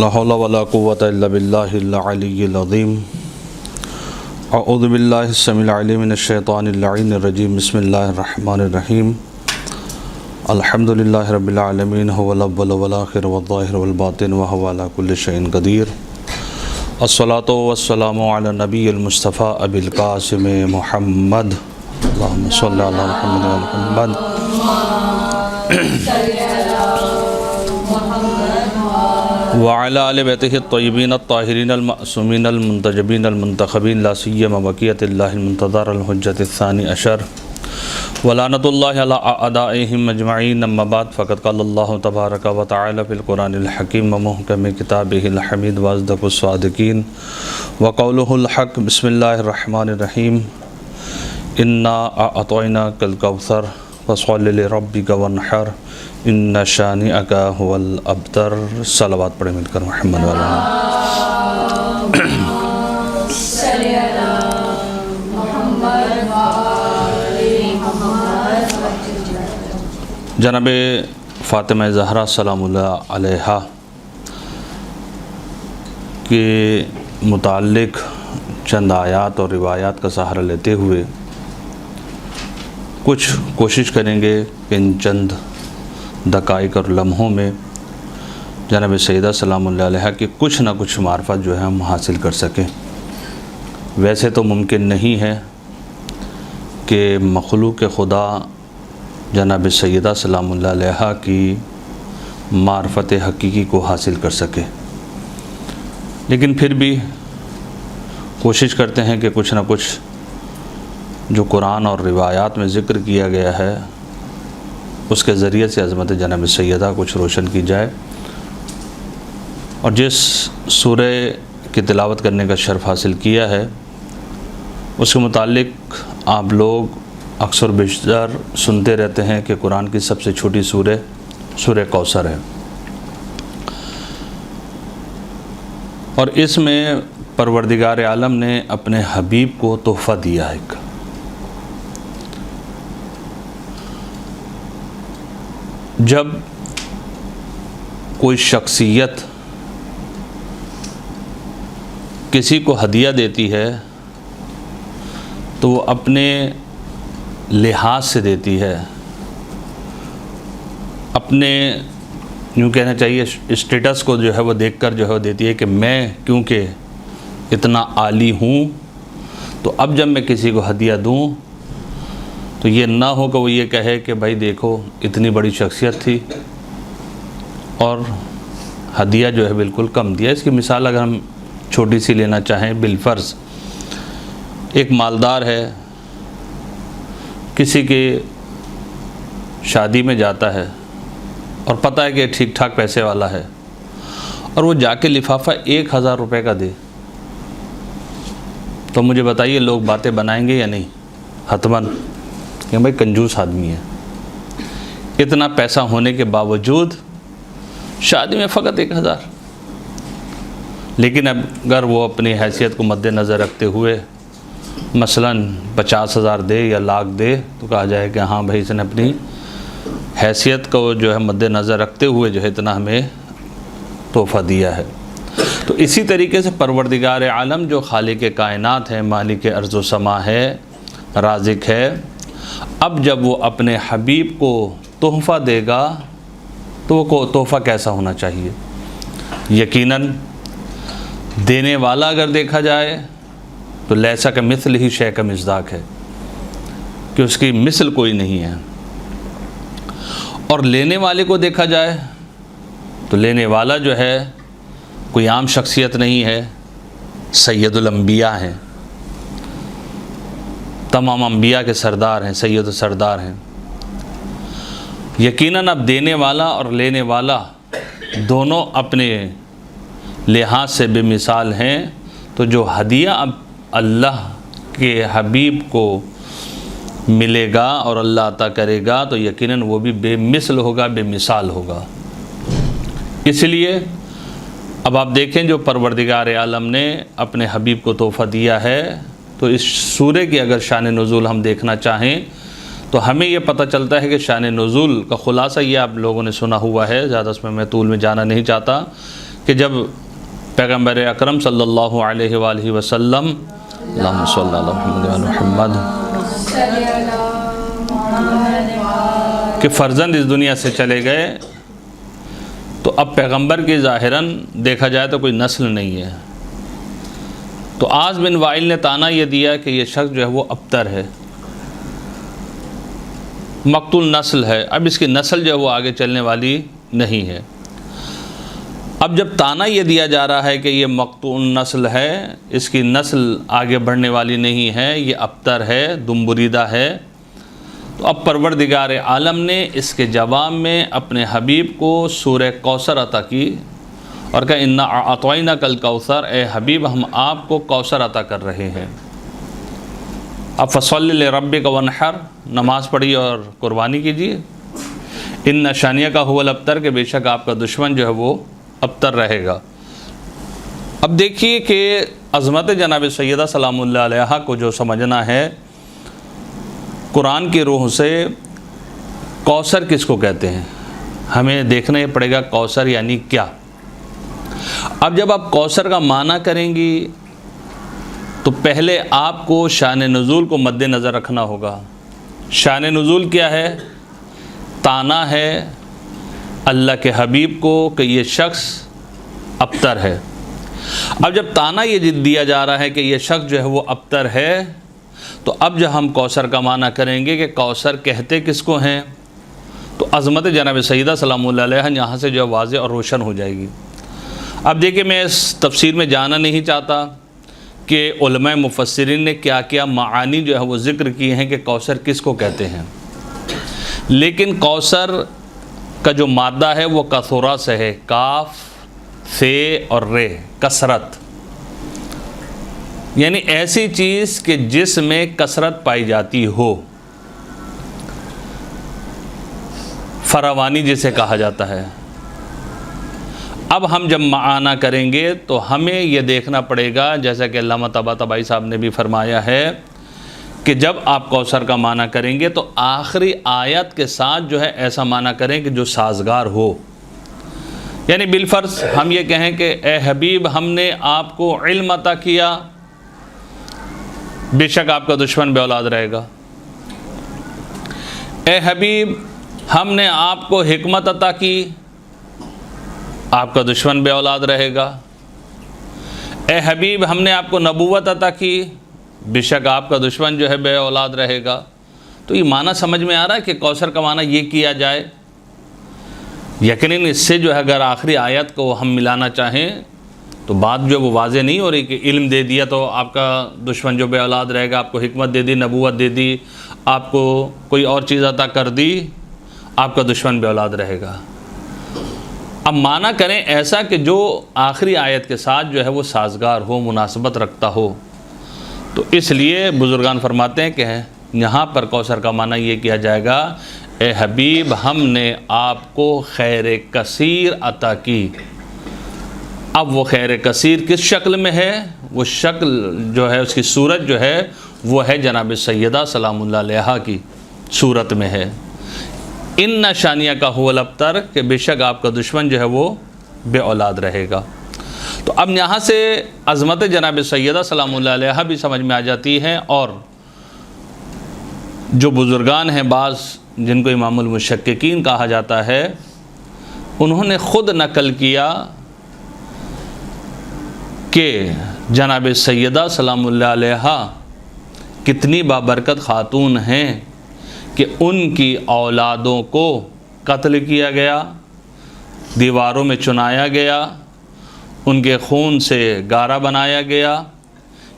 لا حول ولا قوة إلا بالله العلي العظيم أعوذ بالله السميع العليم من الشيطان اللعين الرجيم بسم الله الرحمن الرحيم الحمد لله رب العالمين هو الأول والآخر والظاهر والباطن وهو على كل شيء قدير الصلاة والسلام على النبي المصطفى أبي القاسم محمد اللهم صل على محمد وعلى محمد وعلى آل بیتہ الطیبین الطاہرین المعصومین المنتجبین المنتخبین لا سیما بقیۃ اللہ المنتظر الحجۃ الثانی عشر ولعنۃ اللہ علی اعدائہم اجمعین اما بعد فقد قال اللہ تبارک و تعالی فی القرآن الحکیم ومحکم کتابہ الحمید واصدق الصادقین وقولہ الحق بسم اللہ الرحمن الرحیم انا اعطیناک الکوثر فصل لربک وانحر ان شانئک هو الابتر صلوات پڑھیں مل کر محمد والا جناب فاطمہ زہرا سلام اللہ علیہا کے متعلق چند آیات اور روایات کا سہارا لیتے ہوئے کچھ کوشش کریں گے کہ ان چند دقائق اور لمحوں میں جناب سیدہ سلام اللہ علیہا کی کچھ نہ کچھ معرفت جو ہے ہم حاصل کر سکیں۔ ویسے تو ممکن نہیں ہے کہ مخلوق خدا جناب سیدہ سلام اللہ علیہا کی معرفت حقیقی کو حاصل کر سکے، لیکن پھر بھی کوشش کرتے ہیں کہ کچھ نہ کچھ جو قرآن اور روایات میں ذکر کیا گیا ہے اس کے ذریعے سے عظمت جناب سیدہ کچھ روشن کی جائے، اور جس سورہ کی تلاوت کرنے کا شرف حاصل کیا ہے اس کے متعلق آپ لوگ اکثر بیشتر سنتے رہتے ہیں کہ قرآن کی سب سے چھوٹی سورہ کوثر ہے، اور اس میں پروردگار عالم نے اپنے حبیب کو تحفہ دیا ہے۔ جب کوئی شخصیت کسی کو ہدیہ دیتی ہے تو وہ اپنے لحاظ سے دیتی ہے، اپنے یوں کہنا چاہیے اسٹیٹس کو جو ہے وہ دیکھ کر جو ہے وہ دیتی ہے کہ میں کیونکہ اتنا عالی ہوں تو اب جب میں کسی کو ہدیہ دوں تو یہ نہ ہو کہ وہ یہ کہے کہ بھائی دیکھو اتنی بڑی شخصیت تھی اور ہدیہ جو ہے بالکل کم دیا۔ اس کی مثال اگر ہم چھوٹی سی لینا چاہیں، بالفرض ایک مالدار ہے، کسی کے شادی میں جاتا ہے اور پتہ ہے کہ ٹھیک ٹھاک پیسے والا ہے، اور وہ جا کے لفافہ 1000 روپے کا دے، تو مجھے بتائیے لوگ باتیں بنائیں گے یا نہیں؟ حتماً کہ بھائی کنجوس آدمی ہے، اتنا پیسہ ہونے کے باوجود شادی میں فقط 1000۔ لیکن اگر وہ اپنی حیثیت کو مد نظر رکھتے ہوئے مثلاً 50,000 دے یا لاکھ دے تو کہا جائے کہ ہاں بھائی اس نے اپنی حیثیت کو جو ہے مد نظر رکھتے ہوئے جو ہے اتنا ہمیں تحفہ دیا ہے۔ تو اسی طریقے سے پروردگار عالم جو خالق کائنات ہے، مالک ارض و سما ہے، رازق ہے، اب جب وہ اپنے حبیب کو تحفہ دے گا تو وہ تحفہ کیسا ہونا چاہیے؟ یقیناً دینے والا اگر دیکھا جائے تو لیسا کا مثل ہی شے کا مصداق ہے کہ اس کی مثل کوئی نہیں ہے، اور لینے والے کو دیکھا جائے تو لینے والا جو ہے کوئی عام شخصیت نہیں ہے، سید الانبیاء ہیں، تمام انبیاء کے سردار ہیں، سید و سردار ہیں۔ یقیناً اب دینے والا اور لینے والا دونوں اپنے لحاظ سے بے مثال ہیں، تو جو ہدیہ اب اللہ کے حبیب کو ملے گا اور اللہ عطا کرے گا تو یقیناً وہ بھی بے مثل ہوگا، بے مثال ہوگا۔ اس لیے اب آپ دیکھیں جو پروردگار عالم نے اپنے حبیب کو تحفہ دیا ہے، تو اس سورہ کی اگر شان نزول ہم دیکھنا چاہیں تو ہمیں یہ پتہ چلتا ہے کہ شان نزول کا خلاصہ یہ آپ لوگوں نے سنا ہوا ہے، زیادہ اس میں طول میں جانا نہیں چاہتا، کہ جب پیغمبر اکرم صلی اللہ علیہ وآلہ وسلم اللہم صلی اللہ علیہ محمد کہ فرزند اس دنیا سے چلے گئے تو اب پیغمبر کی ظاہراً دیکھا جائے تو کوئی نسل نہیں ہے. تو عاص بن وائل نے طعنہ یہ دیا کہ یہ شخص جو ہے وہ ابتر ہے، مقتول نسل ہے، اب اس کی نسل جو ہے وہ آگے چلنے والی نہیں ہے. اب جب طعنہ یہ دیا جا رہا ہے کہ یہ مقتول نسل ہے، اس کی نسل آگے بڑھنے والی نہیں ہے، یہ ابتر ہے، دم بریدہ ہے، تو اب پروردگار عالم نے اس کے جواب میں اپنے حبیب کو سورہ کوثر عطا کی اور کہا انا اعطیناک الکوثر، اے حبیب ہم آپ کو کوثر عطا کر رہے ہیں. اب فصلی لربک وانحر، نماز پڑھیے اور قربانی کیجیے. ان شانیک هو الابتر، کہ بے شک آپ کا دشمن جو ہے وہ ابتر رہے گا. اب دیکھیے کہ عظمت جناب سیدہ سلام اللہ علیہا کو جو سمجھنا ہے قرآن کی روح سے، کوثر کس کو کہتے ہیں ہمیں دیکھنا یہ پڑے گا. کوثر یعنی کیا؟ اب جب آپ کوثر کا معنی کریں گی تو پہلے آپ کو شان نزول کو مد نظر رکھنا ہوگا. شان نزول کیا ہے؟ طعنہ ہے اللہ کے حبیب کو کہ یہ شخص ابتر ہے. اب جب طعنہ یہ دیا جا رہا ہے کہ یہ شخص جو ہے وہ ابتر ہے، تو اب جب ہم کوثر کا معنی کریں گے کہ کوثر کہتے کس کو ہیں، تو عظمت جناب سیدہ سلام اللہ علیہ یہاں سے جو واضح اور روشن ہو جائے گی. اب دیکھیں میں اس تفسیر میں جانا نہیں چاہتا کہ علماء مفسرین نے کیا کیا معانی جو ہے وہ ذکر کیے ہیں کہ کوثر کس کو کہتے ہیں، لیکن کوثر کا جو مادہ ہے وہ کثرہ سے ہے، کاف، فے اور رے، کثرت، یعنی ایسی چیز کہ جس میں کثرت پائی جاتی ہو، فراوانی جسے کہا جاتا ہے. اب ہم جب معنی کریں گے تو ہمیں یہ دیکھنا پڑے گا، جیسا کہ علامہ طباطبائی صاحب نے بھی فرمایا ہے کہ جب آپ کوثر کا معنی کریں گے تو آخری آیت کے ساتھ جو ہے ایسا معنی کریں کہ جو سازگار ہو. یعنی بالفرض ہم یہ کہیں کہ اے حبیب ہم نے آپ کو علم عطا کیا، بے شک آپ کا دشمن بے اولاد رہے گا. اے حبیب ہم نے آپ کو حکمت عطا کی، آپ کا دشمن بے اولاد رہے گا. اے حبیب ہم نے آپ کو نبوت عطا کی، بے شک آپ کا دشمن جو ہے بے اولاد رہے گا. تو یہ معنی سمجھ میں آ رہا ہے کہ کوثر کا معنی یہ کیا جائے. یقیناً اس سے جو ہے اگر آخری آیت کو ہم ملانا چاہیں تو بات جو وہ واضح نہیں ہو رہی کہ علم دے دیا تو آپ کا دشمن جو بے اولاد رہے گا، آپ کو حکمت دے دی، نبوت دے دی، آپ کو کوئی اور چیز عطا کر دی، آپ کا دشمن بے اولاد رہے گا. اب معنی کریں ایسا کہ جو آخری آیت کے ساتھ جو ہے وہ سازگار ہو، مناسبت رکھتا ہو. تو اس لیے بزرگان فرماتے ہیں کہ یہاں پر کوثر کا معنی یہ کیا جائے گا اے حبیب ہم نے آپ کو خیر کثیر عطا کی. اب وہ خیر کثیر کس شکل میں ہے؟ وہ شکل جو ہے اس کی صورت جو ہے وہ ہے جناب سیدہ سلام اللہ علیہا کی صورت میں ہے. ان شانیک هو الابتر، کہ بے شک آپ کا دشمن جو ہے وہ بے اولاد رہے گا. تو اب یہاں سے عظمت جناب سیدہ سلام اللہ علیہا بھی سمجھ میں آ جاتی ہے، اور جو بزرگان ہیں بعض جن کو امام المشککین کہا جاتا ہے، انہوں نے خود نقل کیا کہ جناب سیدہ سلام اللہ علیہا کتنی بابرکت خاتون ہیں کہ ان کی اولادوں کو قتل کیا گیا، دیواروں میں چنایا گیا، ان کے خون سے گارا بنایا گیا،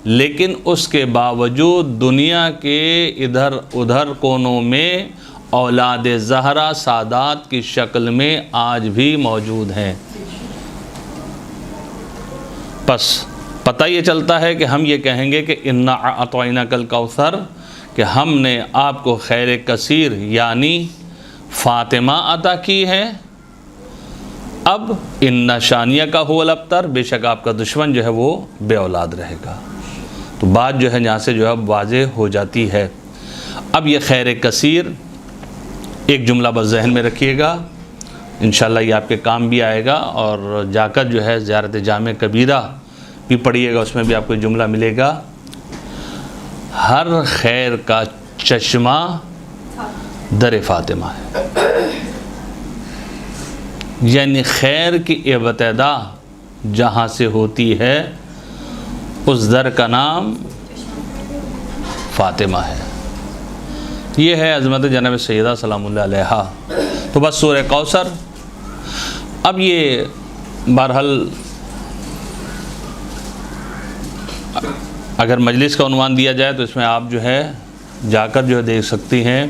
لیکن اس کے باوجود دنیا کے ادھر ادھر کونوں میں اولاد زہرا سادات کی شکل میں آج بھی موجود ہیں. پس پتہ یہ چلتا ہے کہ ہم یہ کہیں گے کہ انا اعطیناک الکوثر، کہ ہم نے آپ کو خیر کثیر یعنی فاطمہ عطا کی ہے. اب ان شانیک هو الابتر، بے شک آپ کا دشمن جو ہے وہ بے اولاد رہے گا. تو بات جو ہے یہاں سے جو ہے واضح ہو جاتی ہے. اب یہ خیر کثیر ایک جملہ بس ذہن میں رکھیے گا، انشاءاللہ یہ آپ کے کام بھی آئے گا، اور جا کر جو ہے زیارت جامع کبیرہ بھی پڑھیے گا، اس میں بھی آپ کو جملہ ملے گا، ہر خیر کا چشمہ در فاطمہ ہے، یعنی خیر کی ابتدا جہاں سے ہوتی ہے اس در کا نام فاطمہ ہے۔ یہ ہے عظمت جناب سیدہ سلام اللہ علیہا۔ تو بس سورہ کوثر، اب یہ بہرحال اگر مجلس کا عنوان دیا جائے تو اس میں آپ جو ہے جا کر جو ہے دیکھ سکتی ہیں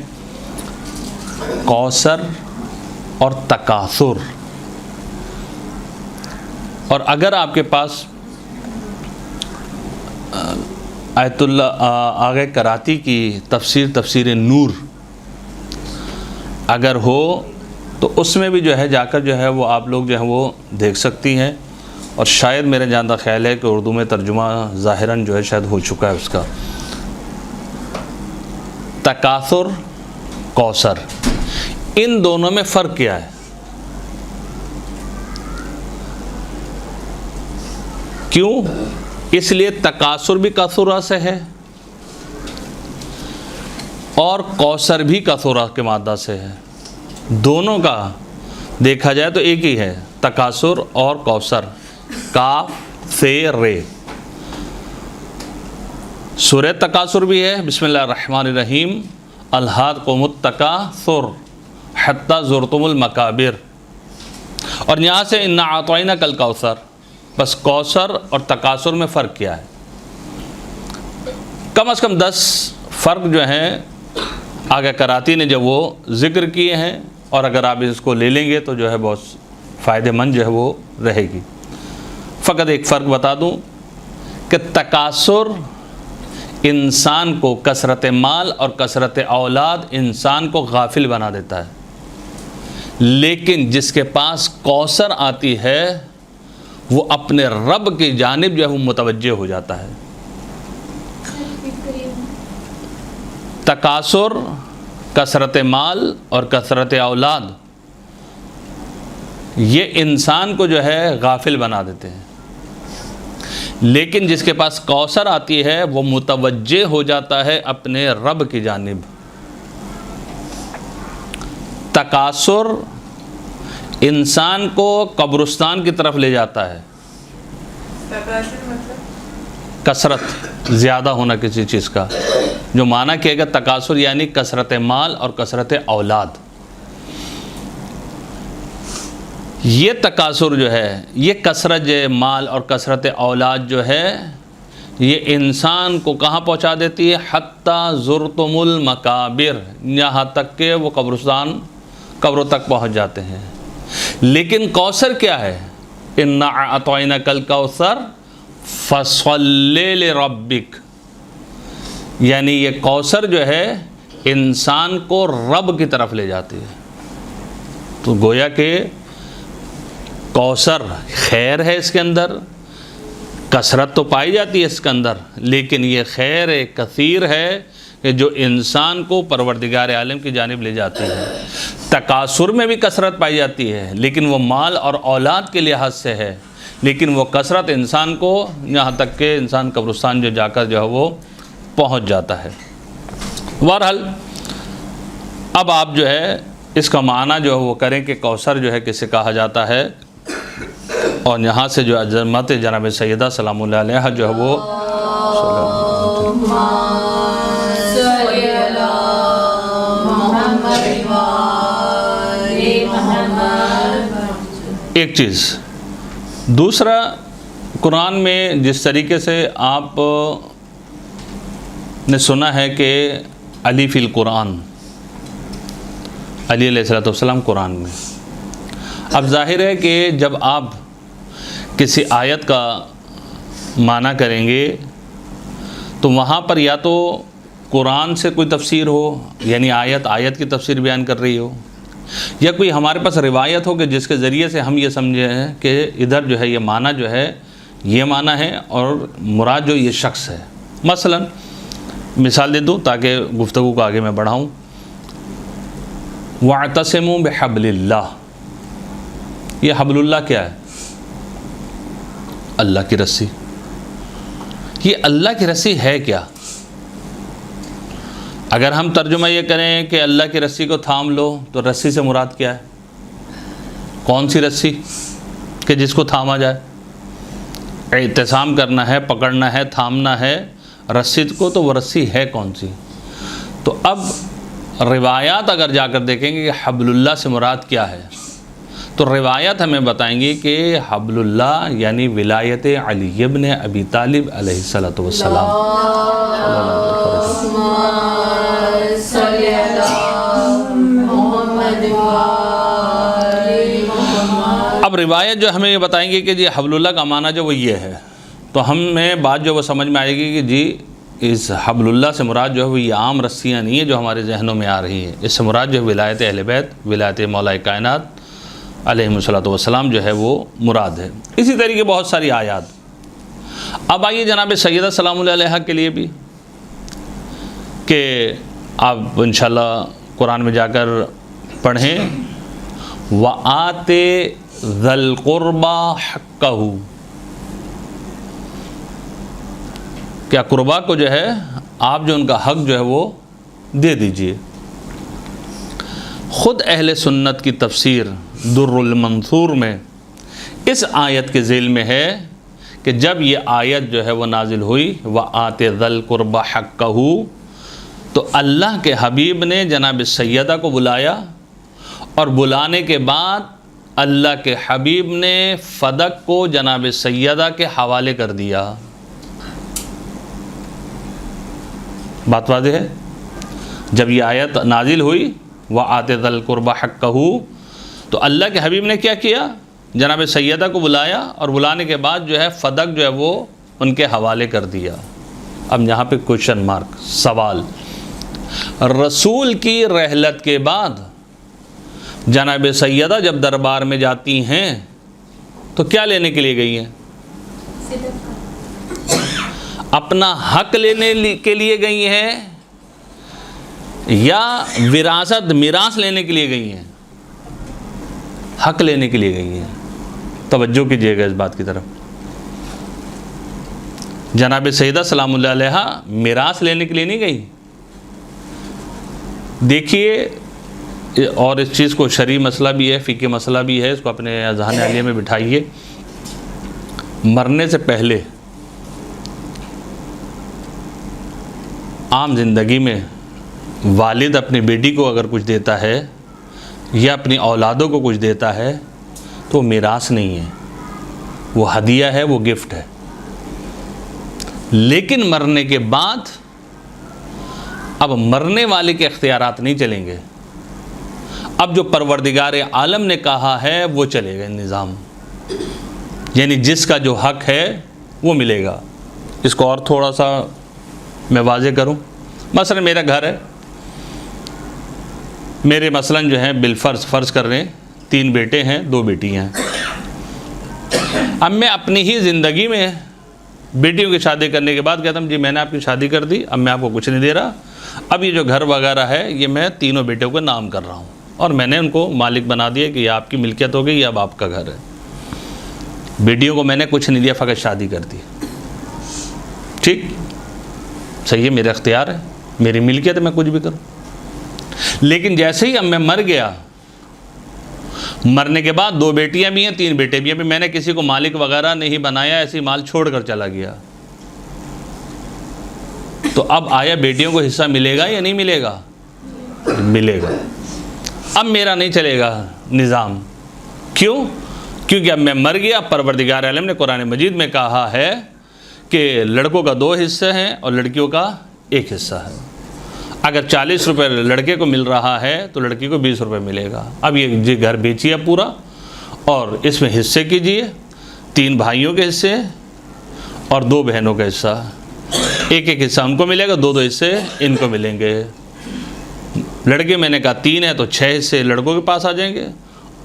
کوثر اور تکاثر، اور اگر آپ کے پاس آیت اللہ آغا کراتی کی تفسیر نور اگر ہو تو اس میں بھی جو ہے جا کر جو ہے وہ آپ لوگ جو ہے وہ دیکھ سکتی ہیں، اور شاید میرے جانتا خیال ہے کہ اردو میں ترجمہ ظاہراً جو ہے شاید ہو چکا ہے اس کا۔ تکاثر، کوثر، ان دونوں میں فرق کیا ہے؟ کیوں؟ اس لیے تکاثر بھی کثرہ سے ہے اور کوثر بھی کثرہ کے مادہ سے ہے، دونوں کا دیکھا جائے تو ایک ہی ہے، تکاثر اور کوثر، کاف سے رے۔ سورہ تکاثر بھی ہے، بسم اللہ الرحمن الرحیم، الہاکم التکاثر حتی زرتم المقابر، اور یہاں سے انا اعطیناک الکوثر۔ بس کوثر اور تکاثر میں فرق کیا ہے؟ کم از کم 10 فرق جو ہیں آگے کراتی نے جب وہ ذکر کیے ہیں، اور اگر آپ اس کو لے لیں گے تو جو ہے بہت فائدہ مند جو ہے وہ رہے گی۔ فقط ایک فرق بتا دوں کہ تکاثر انسان کو، کثرت مال اور کثرت اولاد انسان کو غافل بنا دیتا ہے، لیکن جس کے پاس کوثر آتی ہے وہ اپنے رب کی جانب جو ہے وہ متوجہ ہو جاتا ہے۔ تکاثر، کثرت مال اور کثرت اولاد، یہ انسان کو جو ہے غافل بنا دیتے ہیں، لیکن جس کے پاس کوثر آتی ہے وہ متوجہ ہو جاتا ہے اپنے رب کی جانب۔ تکاثر انسان کو قبرستان کی طرف لے جاتا ہے، کثرت، زیادہ ہونا کسی چیز کا، جو معنی کہے گا تکاثر یعنی کثرت مال اور کثرت اولاد۔ یہ تکاثر جو ہے، یہ کثرت مال اور کثرت اولاد جو ہے، یہ انسان کو کہاں پہنچا دیتی ہے؟ حتی زرتم المقابر، یہاں تک کہ وہ قبروں تک پہنچ جاتے ہیں۔ لیکن کوثر کیا ہے؟ انا اعطیناک الکوثر فصلی لربک، یعنی یہ کوثر جو ہے انسان کو رب کی طرف لے جاتی ہے۔ تو گویا کہ کوثر خیر ہے، اس کے اندر کثرت تو پائی جاتی ہے اس کے اندر، لیکن یہ خیر کثیر ہے کہ جو انسان کو پروردگار عالم کی جانب لے جاتی ہے۔ تکاثر میں بھی کثرت پائی جاتی ہے، لیکن وہ مال اور اولاد کے لحاظ سے ہے، لیکن وہ کثرت انسان کو یہاں تک کہ انسان قبرستان جو جا کر جو ہے وہ پہنچ جاتا ہے۔ بہرحال اب آپ جو ہے اس کا معنی جو ہے وہ کریں کہ کوثر جو ہے کسے کہا جاتا ہے، اور یہاں سے جو عظمت جناب سیدہ سلام اللہ علیہ جو ہے وہ ایک چیز۔ دوسرا، قرآن میں جس طریقے سے آپ نے سنا ہے کہ علی فی القرآن، علی علیہ السلام قرآن میں، اب ظاہر ہے کہ جب آپ کسی آیت کا معنی کریں گے تو وہاں پر یا تو قرآن سے کوئی تفسیر ہو، یعنی آیت کی تفسیر بیان کر رہی ہو، یا کوئی ہمارے پاس روایت ہو کہ جس کے ذریعے سے ہم یہ سمجھے ہیں کہ ادھر جو ہے یہ معنی جو ہے یہ معنی ہے اور مراد جو یہ شخص ہے۔ مثلا مثال دے دوں تاکہ گفتگو کو آگے میں بڑھاؤں۔ وَاعْتَصِمُوا بِحَبْلِ اللَّهِ، یہ حبل اللہ کیا ہے؟ اللہ کی رسی۔ یہ اللہ کی رسی ہے کیا؟ اگر ہم ترجمہ یہ کریں کہ اللہ کی رسی کو تھام لو، تو رسی سے مراد کیا ہے؟ کون سی رسی کہ جس کو تھاما جائے؟ اعتصام کرنا ہے، پکڑنا ہے، تھامنا ہے رسی کو، تو وہ رسی ہے کون سی؟ تو اب روایات اگر جا کر دیکھیں گے کہ حبل اللہ سے مراد کیا ہے، تو روایت ہمیں بتائیں گی کہ حبل اللہ یعنی ولایت علی ابن ابی طالب علیہ السلام۔ اب روایت جو ہمیں یہ بتائیں گی کہ جی حبل اللہ کا معنی جو وہ یہ ہے، تو ہمیں بات جو وہ سمجھ میں آئے گی کہ جی اس حبل اللہ سے مراد جو ہے وہ یہ عام رسیاں نہیں ہیں جو ہمارے ذہنوں میں آ رہی ہیں، اس سے مراد جو ہے ولایت اہل بیت، ولایت مولا کائنات علیہ السلام جو ہے وہ مراد ہے۔ اسی طریقے بہت ساری آیات۔ اب آئیے جناب سیدہ سلام اللہ علیہا کے لیے بھی کہ آپ انشاءاللہ قرآن میں جا کر پڑھیں وَآتِ ذَا الْقُرْبَى حَقَّهُ، کیا قربا کو جو ہے آپ جو ان کا حق جو ہے وہ دے دیجئے۔ خود اہل سنت کی تفسیر در المنثور میں اس آیت کے ذیل میں ہے کہ جب یہ آیت جو ہے وہ نازل ہوئی وَآتِ ذَا الْقُرْبَى حَقَّهُ، تو اللہ کے حبیب نے جناب سیدہ کو بلایا، اور بلانے کے بعد اللہ کے حبیب نے فدق کو جناب سیدہ کے حوالے کر دیا۔ بات واضح ہے؟ جب یہ آیت نازل ہوئی وَآتِ ذَا الْقُرْبَى حَقَّهُ، تو اللہ کے حبیب نے کیا کیا؟ جناب سیدہ کو بلایا، اور بلانے کے بعد جو ہے فدق جو ہے وہ ان کے حوالے کر دیا۔ اب یہاں پہ کوشچن مارک، سوال، رسول کی رحلت کے بعد جناب سیدہ جب دربار میں جاتی ہیں تو کیا لینے کے لیے گئی ہیں؟ اپنا حق لینے کے لیے گئی ہیں یا وراثت میراث لینے کے لیے گئی ہیں؟ حق لینے کے لیے گئی ہیں۔ توجہ کیجئے گا اس بات کی طرف۔ جناب سیدہ سلام اللہ علیہا میراث لینے کے لیے نہیں گئی۔ دیکھیے، اور اس چیز کو شرعی مسئلہ بھی ہے، فقہی مسئلہ بھی ہے، اس کو اپنے اذہان عالیہ میں بٹھائیے۔ مرنے سے پہلے عام زندگی میں والد اپنی بیٹی کو اگر کچھ دیتا ہے یا اپنی اولادوں کو کچھ دیتا ہے تو میراث نہیں ہے، وہ ہدیہ ہے، وہ گفٹ ہے۔ لیکن مرنے کے بعد اب مرنے والے کے اختیارات نہیں چلیں گے، اب جو پروردگار عالم نے کہا ہے وہ چلے گا نظام، یعنی جس کا جو حق ہے وہ ملے گا۔ اس کو اور تھوڑا سا میں واضح کروں، مثلا میرا گھر ہے، میرے مثلاً جو ہیں بالفرض فرض کر رہے ہیں 3 بیٹے ہیں 2 بیٹیاں ہیں۔ اب میں اپنی ہی زندگی میں بیٹیوں کی شادی کرنے کے بعد کہتا ہوں جی میں نے آپ کی شادی کر دی، اب میں آپ کو کچھ نہیں دے رہا، اب یہ جو گھر وغیرہ ہے یہ میں 3 بیٹوں کو نام کر رہا ہوں، اور میں نے ان کو مالک بنا دیا کہ یہ آپ کی ملکیت ہو گئی، یہ اب آپ کا گھر ہے۔ بیٹیوں کو میں نے کچھ نہیں دیا، فقط شادی کر دی۔ ٹھیک، صحیح ہے، میرا اختیار ہے، میری ملکیت ہے، میں کچھ بھی کروں۔ لیکن جیسے ہی اب میں مر گیا، مرنے کے بعد 2 بیٹیاں بھی ہیں 3 بیٹے بھی ہیں، میں نے کسی کو مالک وغیرہ نہیں بنایا، ایسی مال چھوڑ کر چلا گیا، تو اب آیا بیٹیوں کو حصہ ملے گا یا نہیں ملے گا؟ ملے گا۔ اب میرا نہیں چلے گا نظام، کیوں؟ کیونکہ اب میں مر گیا۔ پروردگار عالم نے قرآن مجید میں کہا ہے کہ لڑکوں کا 2 حصے ہیں اور لڑکیوں کا 1 حصہ ہے۔ اگر 40 روپے لڑکے کو مل رہا ہے تو لڑکی کو 20 روپے ملے گا۔ اب یہ گھر بیچیے پورا، اور اس میں حصے کیجئے، 3 بھائیوں کے حصے اور 2 بہنوں کا حصہ، 1 حصہ ان کو ملے گا، 2 حصے ان کو ملیں گے۔ لڑکے میں نے کہا 3 ہے تو 6 حصے لڑکوں کے پاس آ جائیں گے،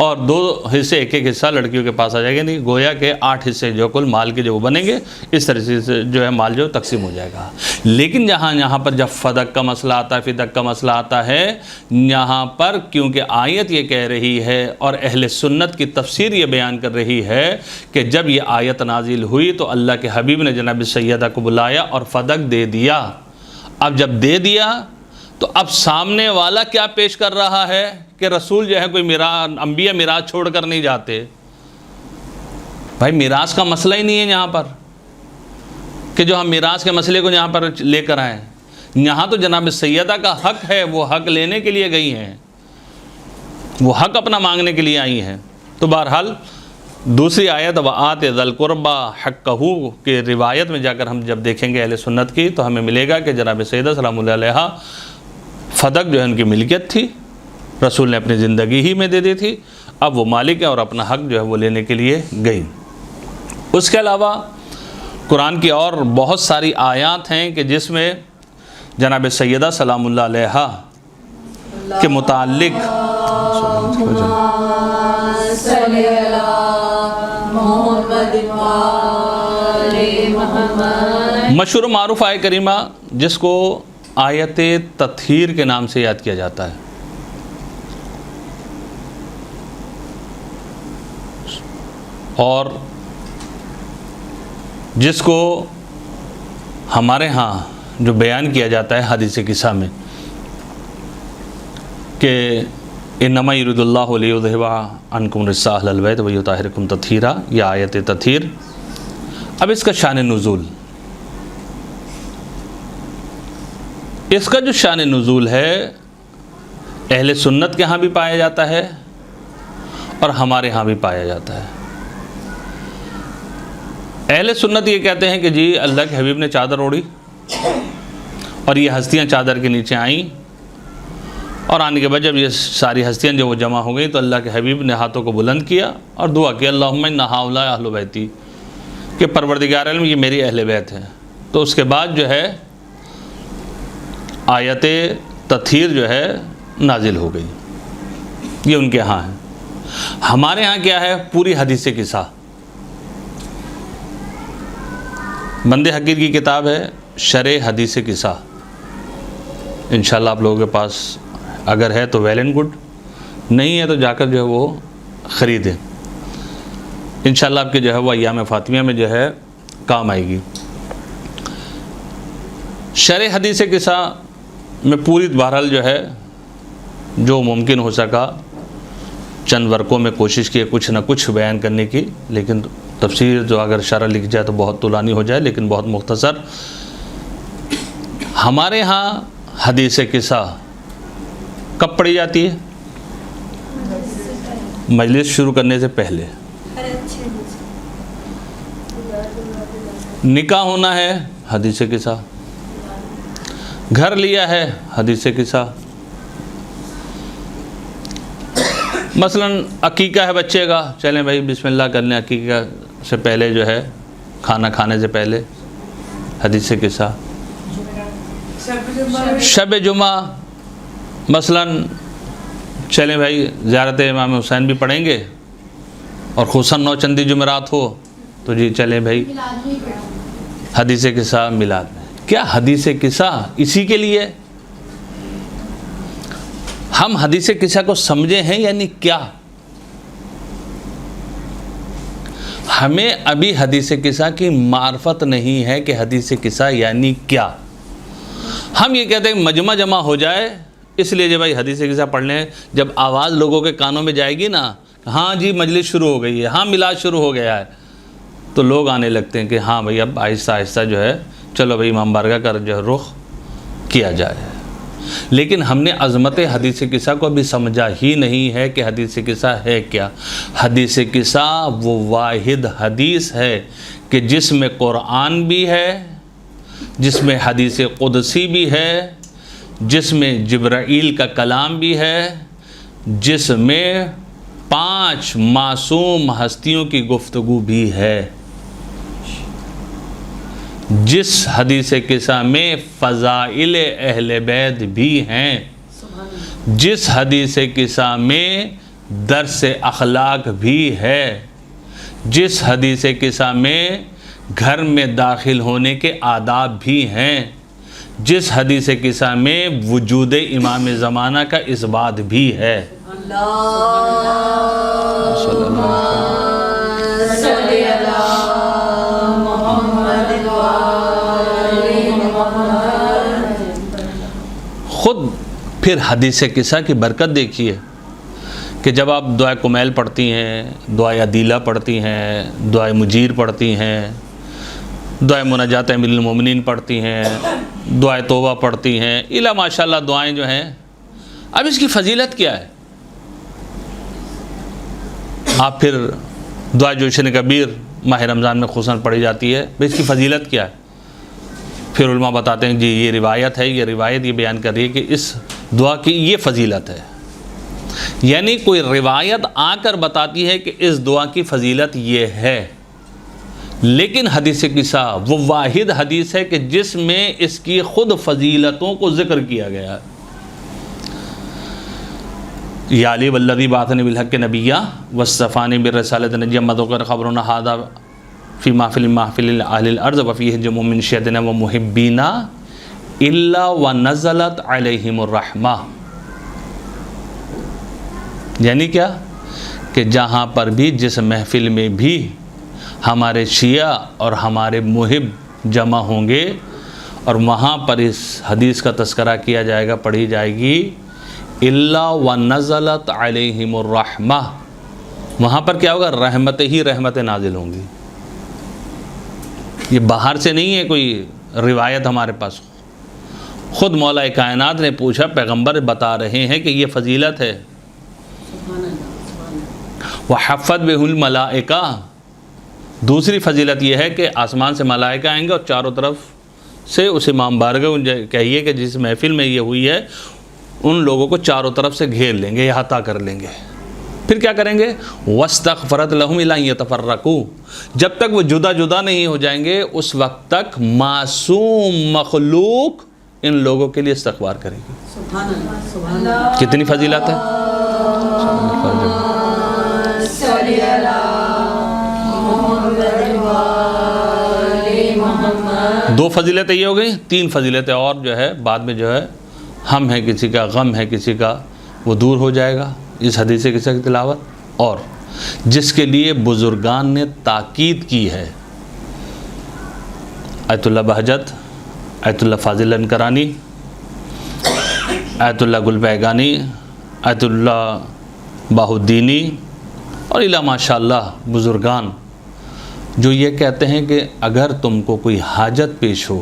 اور 2 حصے، ایک ایک حصہ لڑکیوں کے پاس آ جائے گا، نہیں گویا کہ 8 حصے جو کل مال کے جو وہ بنیں گے، اس طرح سے جو ہے مال جو تقسیم ہو جائے گا۔ لیکن یہاں پر جب فدق کا مسئلہ آتا ہے، فدق کا مسئلہ آتا ہے، یہاں پر کیونکہ آیت یہ کہہ رہی ہے اور اہل سنت کی تفسیر یہ بیان کر رہی ہے کہ جب یہ آیت نازل ہوئی تو اللہ کے حبیب نے جناب سیدہ کو بلایا اور فدق دے دیا۔ اب جب دے دیا تو اب سامنے والا کیا پیش کر رہا ہے کہ رسول جو ہے کوئی انبیاء میراث چھوڑ کر نہیں جاتے۔ بھائی میراث کا مسئلہ ہی نہیں ہے یہاں پر کہ جو ہم میراث کے مسئلے کو یہاں پر لے کر آئیں۔ یہاں تو جناب سیدہ کا حق ہے، وہ حق لینے کے لیے گئی ہیں، وہ حق اپنا مانگنے کے لیے آئی ہیں۔ تو بہرحال دوسری آیت وآت ذی القربی حقہ کے روایت میں جا کر ہم جب دیکھیں گے اہل سنت کی تو ہمیں ملے گا کہ جناب سیدہ سلام اللہ علیہا فدق جو ہے ان کی ملکیت تھی، رسول نے اپنی زندگی ہی میں دے دی تھی، اب وہ مالک ہے اور اپنا حق جو ہے وہ لینے کے لیے گئی۔ اس کے علاوہ قرآن کی اور بہت ساری آیات ہیں کہ جس میں جناب سیدہ سلام اللہ علیہا کے متعلق مشہور و معروف آیت کریمہ جس کو آیت تطہیر کے نام سے یاد کیا جاتا ہے، اور جس کو ہمارے ہاں جو بیان کیا جاتا ہے حدیث قصہ میں کہ انما یرید اللہ لیذھب عنکم الرجس اہل البیت ویطہرکم تطہیرا، یہ آیت تطہیر۔ اب اس کا شان نزول، اس کا جو شان نزول ہے اہل سنت کے ہاں بھی پایا جاتا ہے اور ہمارے ہاں بھی پایا جاتا ہے۔ اہل سنت یہ کہتے ہیں کہ جی اللہ کے حبیب نے چادر اوڑھی اور یہ ہستیاں چادر کے نیچے آئیں، اور آنے کے بعد جب یہ ساری ہستیاں جو وہ جمع ہو گئی تو اللہ کے حبیب نے ہاتھوں کو بلند کیا اور دعا کی اللہم ان ہؤلاء اہل بیتی، کہ پروردگار عالم یہ میری اہل بیت ہے۔ تو اس کے بعد جو ہے آیت تطہیر جو ہے نازل ہو گئی، یہ ان کے ہاں ہے۔ ہمارے ہاں کیا ہے؟ پوری حدیث قصہ، بند حقیر کی کتاب ہے شرح حدیث قصہ، انشاءاللہ آپ لوگوں کے پاس اگر ہے تو ویل اینڈ گڈ، نہیں ہے تو جا کر جو ہے وہ خریدیں، انشاءاللہ آپ کے جو ہے وہ ایام فاطمیہ میں جو ہے کام آئے گی۔ شرح حدیث قصہ میں پوری بہرحال جو ہے جو ممکن ہو سکا چند ورقوں میں کوشش کی کچھ نہ کچھ بیان کرنے کی، لیکن تفسیر جو اگر شرح لکھ جائے تو بہت طولانی ہو جائے، لیکن بہت مختصر۔ ہمارے ہاں حدیث قصہ کب پڑھی جاتی ہے؟ مجلس شروع کرنے سے پہلے۔ نکاح ہونا ہے حدیث قصہ، گھر لیا ہے حدیث قصہ، مثلا عقیقہ ہے بچے کا، چلیں بھائی بسم اللہ کر لیں عقیقہ سے پہلے جو ہے کھانا کھانے سے پہلے حدیث قصہ۔ شب جمعہ مثلا چلیں بھائی زیارت امام حسین بھی پڑھیں گے اور خصوصاً نوچندی جمعرات ہو تو جی چلیں بھائی حدیث قصہ میلاد میں۔ کیا حدیث قصہ اسی کے لیے؟ ہم حدیث قصہ کو سمجھے ہیں یعنی کیا؟ ہمیں ابھی حدیث قصہ کی معرفت نہیں ہے کہ حدیث قصہ یعنی کیا۔ ہم یہ کہتے ہیں کہ مجمع جمع ہو جائے اس لیے جب بھائی حدیث قصہ پڑھ لیں، جب آواز لوگوں کے کانوں میں جائے گی نا ہاں جی مجلس شروع ہو گئی ہے، ہاں میلاد شروع ہو گیا ہے، تو لوگ آنے لگتے ہیں کہ ہاں بھائی اب آہستہ آہستہ جو ہے چلو بھائی امام بارگاہ کا جو ہے رخ کیا جائے۔ لیکن ہم نے عظمت حدیث قصہ کو ابھی سمجھا ہی نہیں ہے کہ حدیث قصہ ہے کیا۔ حدیث قصہ وہ واحد حدیث ہے کہ جس میں قرآن بھی ہے، جس میں حدیث قدسی بھی ہے، جس میں جبرائیل کا کلام بھی ہے، جس میں 5 معصوم ہستیوں کی گفتگو بھی ہے، جس حدیث قصہ میں فضائل اہل بیت بھی ہیں، جس حدیث قصہ میں درس اخلاق بھی ہے، جس حدیث قصہ میں گھر میں داخل ہونے کے آداب بھی ہیں، جس حدیث قصہ میں وجود امام زمانہ کا اثبات بھی ہے۔ خود پھر حدیث قصہ کی برکت دیکھیے کہ جب آپ دعائے کمیل پڑھتی ہیں، دعائے عدیلہ پڑھتی ہیں، دعائے مجیر پڑھتی ہیں، دعائے مناجات امیر المومنین پڑھتی ہیں، دعائے توبہ پڑھتی ہیں، الا ماشاءاللہ دعائیں جو ہیں، اب اس کی فضیلت کیا ہے؟ آپ پھر دعائے جوشن کبیر ماہ رمضان میں خصوصاً پڑھی جاتی ہے، اس کی فضیلت کیا ہے؟ پھر علماء بتاتے ہیں جی یہ روایت ہے، یہ روایت یہ بیان کر رہی ہے کہ اس دعا کی یہ فضیلت ہے، یعنی کوئی روایت آ کر بتاتی ہے کہ اس دعا کی فضیلت یہ ہے، لیکن حدیث قصہ وہ واحد حدیث ہے کہ جس میں اس کی خود فضیلتوں کو ذکر کیا گیا ہے۔ یا علی والذی بعثنی بالحق نبیہ واصطفانی بالرسالۃ نجیہ مذکر خبرنا ھذا فی محفل اہل الارض وفیہ جمع من شیعتنا ومحبینا الا ونزلت علیہم الرحمہ، یعنی کیا کہ جہاں پر بھی جس محفل میں بھی ہمارے شیعہ اور ہمارے محب جمع ہوں گے اور وہاں پر اس حدیث کا تذکرہ کیا جائے گا، پڑھی جائے گی، الا ونزلت علیہم الرحمہ، وہاں پر کیا ہوگا؟ رحمت ہی رحمت نازل ہوں گی۔ یہ باہر سے نہیں ہے کوئی روایت ہمارے پاس، خود مولا کائنات نے پوچھا، پیغمبر بتا رہے ہیں کہ یہ فضیلت ہے۔ وحفت بہ الملائکہ، دوسری فضیلت یہ ہے کہ آسمان سے ملائکہ آئیں گے اور چاروں طرف سے اس امام بارگاہ کہیے کہ جس محفل میں یہ ہوئی ہے ان لوگوں کو چاروں طرف سے گھیر لیں گے، احاطہ کر لیں گے، پھر کیا کریں گے؟ وَاسْتَغْفَرَتْ لَهُمْ إِلَّا أَن يَتَفَرَّقُوا، جب تک وہ جدا جدا نہیں ہو جائیں گے اس وقت تک معصوم مخلوق ان لوگوں کے لیے استغفار کرے گی۔ سبحان اللہ، سبحان اللہ، کتنی فضیلت ہے؟ دو فضیلتیں یہ ہو گئی، تین فضیلتیں اور جو ہے بعد میں جو ہے ہم ہے کسی کا، غم ہے کسی کا، وہ دور ہو جائے گا اس حدیث قصہ کی تلاوت، اور جس کے لیے بزرگان نے تاکید کی ہے، آیت اللہ بہجت، آیت اللہ فاضل انکرانی، آیت اللہ گل بیگانی، آیت اللہ باہالدینی اور الا ماشاءاللہ بزرگان جو یہ کہتے ہیں کہ اگر تم کو کوئی حاجت پیش ہو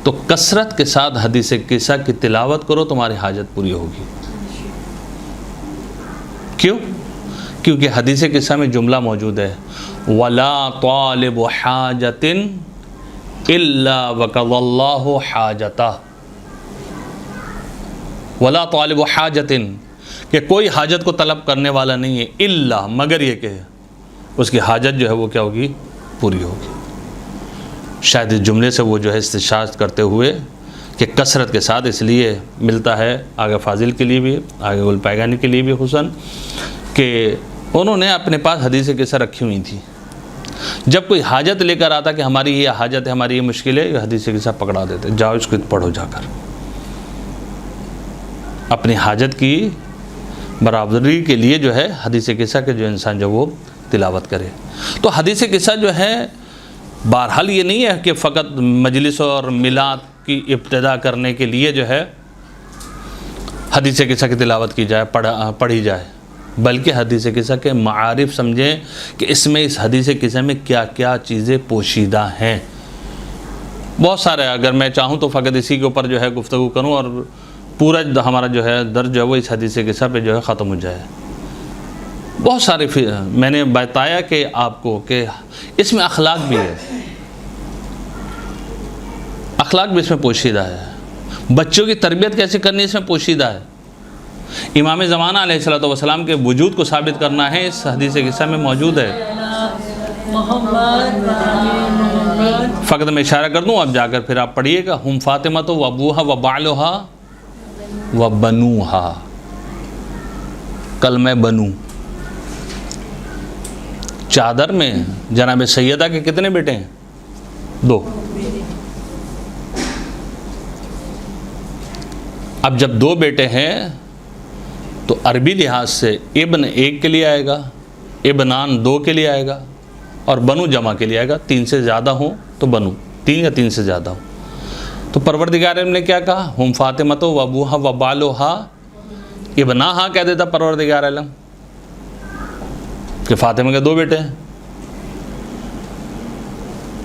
تو کثرت کے ساتھ حدیث قصہ کی تلاوت کرو، تمہاری حاجت پوری ہوگی۔ کیوں؟ کیونکہ حدیث قصہ میں جملہ موجود ہے، وَلَا طَالِبُ حَاجَةٍ إِلَّا وَقَضَى اللَّهُ حَاجَتَهُ، وَلَا طَالِبُ حَاجَةٍ، کہ کوئی حاجت کو طلب کرنے والا نہیں ہے، الا مگر یہ کہ اس کی حاجت جو ہے وہ کیا ہوگی؟ پوری ہوگی۔ شاید اس جملے سے وہ جو ہے استشہاد کرتے ہوئے کہ کثرت کے ساتھ اس لیے ملتا ہے آگے فاضل کے لیے بھی، آگے گل پیگانی کے لیے بھی حسن، کہ انہوں نے اپنے پاس حدیث قصہ رکھی ہوئی تھی، جب کوئی حاجت لے کر آتا کہ ہماری یہ حاجت ہے، ہماری یہ مشکل ہے، یہ حدیث قصہ پکڑا دیتے، جاؤ اس کو پڑھو جا کر، اپنی حاجت کی برابری کے لیے جو ہے حدیث قصہ کے جو انسان جو وہ تلاوت کرے۔ تو حدیث قصہ جو ہے بہرحال یہ نہیں ہے کہ فقط مجلس اور میلاد کی ابتدا کرنے کے لیے جو ہے حدیث قصہ کی تلاوت کی جائے، پڑھی جائے، بلکہ حدیث قصہ کے معارف سمجھیں کہ اس میں اس حدیث قصہ میں کیا کیا چیزیں پوشیدہ ہیں۔ بہت سارے، اگر میں چاہوں تو فقط اسی کے اوپر جو ہے گفتگو کروں اور پورا ہمارا جو ہے درج جو ہے وہ اس حدیث قصہ پہ جو ہے ختم ہو جائے۔ بہت سارے میں نے بتایا کہ آپ کو کہ اس میں اخلاق بھی ہے، اخلاق بھی اس میں پوشیدہ ہے، بچوں کی تربیت کیسے کرنی اس میں پوشیدہ ہے، امام زمانہ علیہ السلام کے وجود کو ثابت کرنا ہے اس حدیث قصہ میں موجود ہے۔ فقط میں اشارہ کر دوں، اب جا کر پھر آپ پڑھیے گا، ہم فاطمہ و ابوہا و بعلہا و بنوہا، کلمہ بنو. چادر میں جناب سیدہ کے کتنے بیٹے ہیں؟ 2. اب جب 2 بیٹے ہیں تو عربی لحاظ سے ابن 1 کے لیے آئے گا، ابنان 2 کے لیے آئے گا، اور بنو جمع کے لیے آئے گا. 3 سے زیادہ ہوں تو بنو، 3 یا 3 سے زیادہ ہوں. تو پروردگار عالم نے کیا کہا؟ ہم فاطمہ و ابوہا و بالوہا، ابناہا کہہ دیتا پروردگار عالم کہ فاطمہ کے 2 بیٹے ہیں.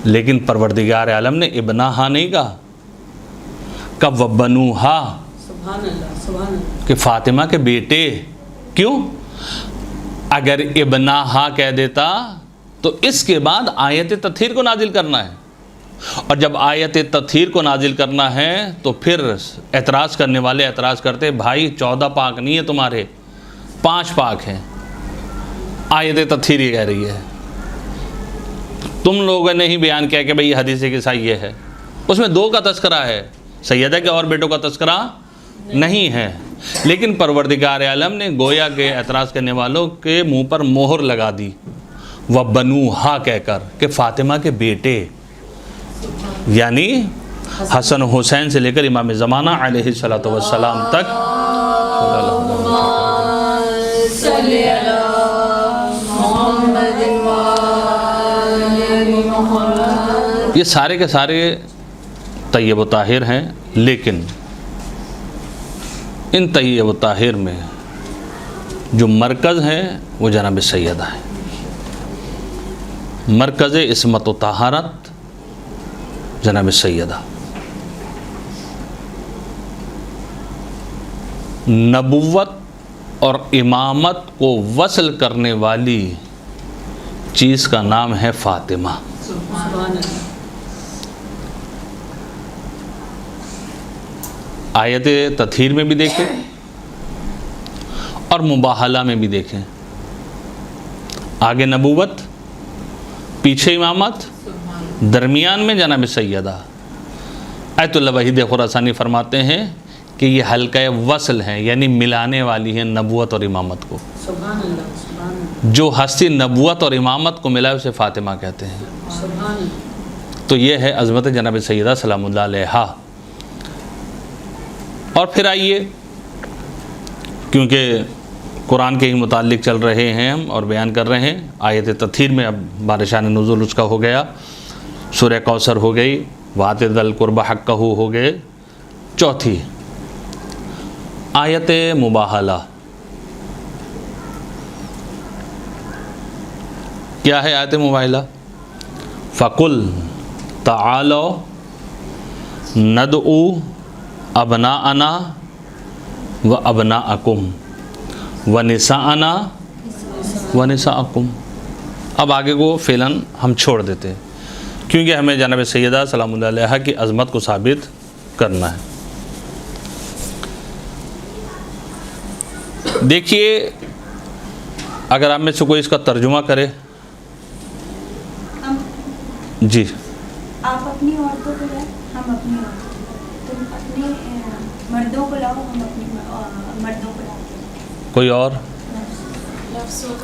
لیکن پروردگار عالم نے ابناہا نہیں کہا، کب وبنوہا، سبحان اللہ سبحان اللہ. کہ فاطمہ کے بیٹے. کیوں؟ اگر ابناہا کہہ دیتا تو اس کے بعد آیت تطہیر کو نازل کرنا ہے، اور جب آیت تطہیر کو نازل کرنا ہے تو پھر اعتراض کرنے والے اعتراض کرتے بھائی 14 پاک نہیں ہے تمہارے، 5 پاک ہیں. آیت تطہیر یہ کہہ رہی ہے، تم لوگوں نے ہی بیان کیا کہ بھئی یہ حدیث قصہ یہ ہے، اس میں 2 کا تذکرہ ہے، سیدہ کے اور بیٹوں کا تذکرہ نہیں ہے. لیکن پروردگار عالم نے گویا کے اعتراض کرنے والوں کے منہ پر مہر لگا دی وَبَنُوهَا کہہ کر کہ فاطمہ کے بیٹے، یعنی حسن حسین سے لے کر امام زمانہ علیہ السلام تک. یہ سارے کے سارے طیب و طاہر ہیں، لیکن ان طیب و طاہر میں جو مرکز ہے وہ جناب سیدہ ہے. مرکز عصمت و طہارت جناب سیدہ. نبوت اور امامت کو وصل کرنے والی چیز کا نام ہے فاطمہ. سبحان اللہ. آیت تطہیر میں بھی دیکھیں اور مباہلہ میں بھی دیکھیں. آگے نبوت، پیچھے امامت، درمیان میں جناب سیدہ. آیت اللہ وحید خراسانی فرماتے ہیں کہ یہ حلقہ وصل ہیں، یعنی ملانے والی ہیں نبوت اور امامت کو. سبحان اللہ سبحان اللہ. جو ہستی نبوت اور امامت کو ملا اسے فاطمہ کہتے ہیں. سبحان اللہ. تو یہ ہے عظمت جناب سیدہ سلام اللہ علیہا. اور پھر آئیے، کیونکہ قرآن کے ہی متعلق چل رہے ہیں ہم اور بیان کر رہے ہیں، آیت تطہیر میں اب بارشان نزول اس کا ہو گیا، سورہ کوثر ہو گئی، وآت ذی القربى حقہ ہو گئے. چوتھی آیت مباہلہ. کیا ہے آیت مباہلہ؟ فَقُلْ تَعَالَوْا نَدْعُو ابناءنا و ابناءکم و نساءنا و نساءکم. اب آگے کو فعلاً ہم چھوڑ دیتے ہیں کیونکہ ہمیں جناب سیدہ سلام اللہ علیہا کی عظمت کو ثابت کرنا ہے. دیکھیے، اگر آپ میں سے کوئی اس کا ترجمہ کرے. جی. آپ اپنی عورتوں کو لاؤ، ہم اپنی عورتوں کو لاؤ، تم اپنے مردوں کو لاؤ، ہم اپنی مردوں کو لاتے ہیں. کوئی اور؟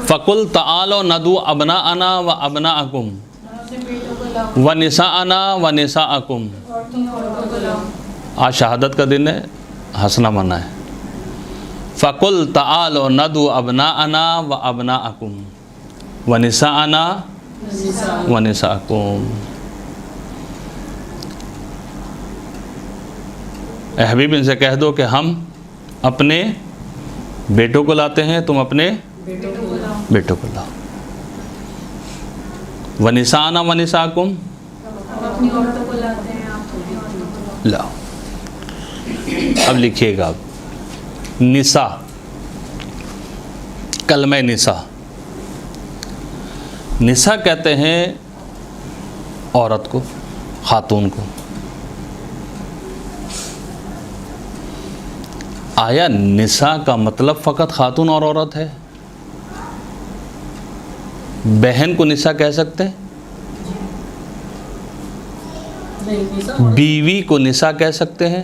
فَقُلْ تَعَالَوْا نَدْعُو أَبْنَاءَنَا وَأَبْنَاءَكُمْ وَنِسَاءَنَا وَنِسَاءَكُمْ. آج شہادت کا دن ہے، ہنسنا منع ہے. فَقُلْ تَعَالَوْا نَدْعُو أَبْنَاءَنَا وَأَبْنَاءَكُمْ وَنِسَاءَنَا وَنِسَاءَكُمْ. اے حبیب ان سے کہہ دو کہ ہم اپنے بیٹوں کو لاتے ہیں، تم اپنے بیٹوں کو لاؤ. وَنِسَاءَنَا وَنِسَاءَكُمْ، اپنی عورتوں کو لاتے ہیں، آپ اپنی عورتوں کو لاؤ. اب لکھیے گا نساء، کلمہ نساء. نساء کہتے ہیں عورت کو، خاتون کو. آیا نساء کا مطلب فقط خاتون اور عورت ہے؟ بہن کو نساء کہہ سکتے ہیں؟ نہیں، نساء عورت. بیوی کو نساء کہہ سکتے ہیں؟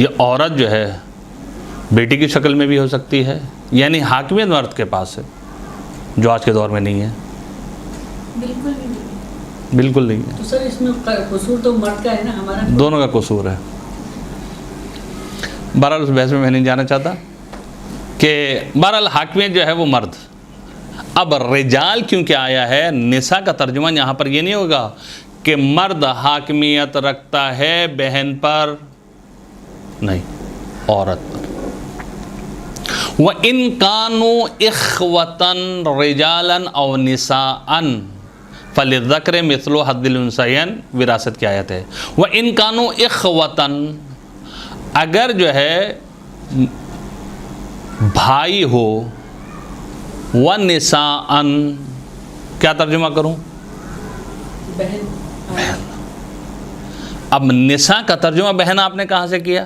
یہ عورت جو ہے بیٹی کی شکل میں بھی ہو سکتی ہے، یعنی حاکمیت مرد کے پاس ہے، جو آج کے دور میں نہیں ہے، بالکل بھی نہیں. بالکل نہیں ہے. تو سر اس میں قصور تو مرد کا ہے نا، ہمارا دونوں کا قصور ہے. بہرحال اس بحث میں نہیں جانا چاہتا کہ بہرحال حاکمیت جو ہے وہ مرد. اب رجال کیونکہ آیا ہے، نساء کا ترجمہ یہاں پر یہ نہیں ہوگا کہ مرد حاکمیت رکھتا ہے بہن پر، نہیں، عورت پر. وَإِن كَانُوا إِخْوَةً رِجَالًا أَوْ نِسَاءً فَلِلذَّكَرِ مِثْلُ حَظِّ الْأُنثَيَيْنِ، وراثت کی آیت ہے. وَإِن كَانُوا إِخْوَةً، اگر جو ہے بھائی ہو، وَنِسَاءً، کیا ترجمہ کروں؟ بہن. اب نساء کا ترجمہ بہن آپ نے کہاں سے کیا؟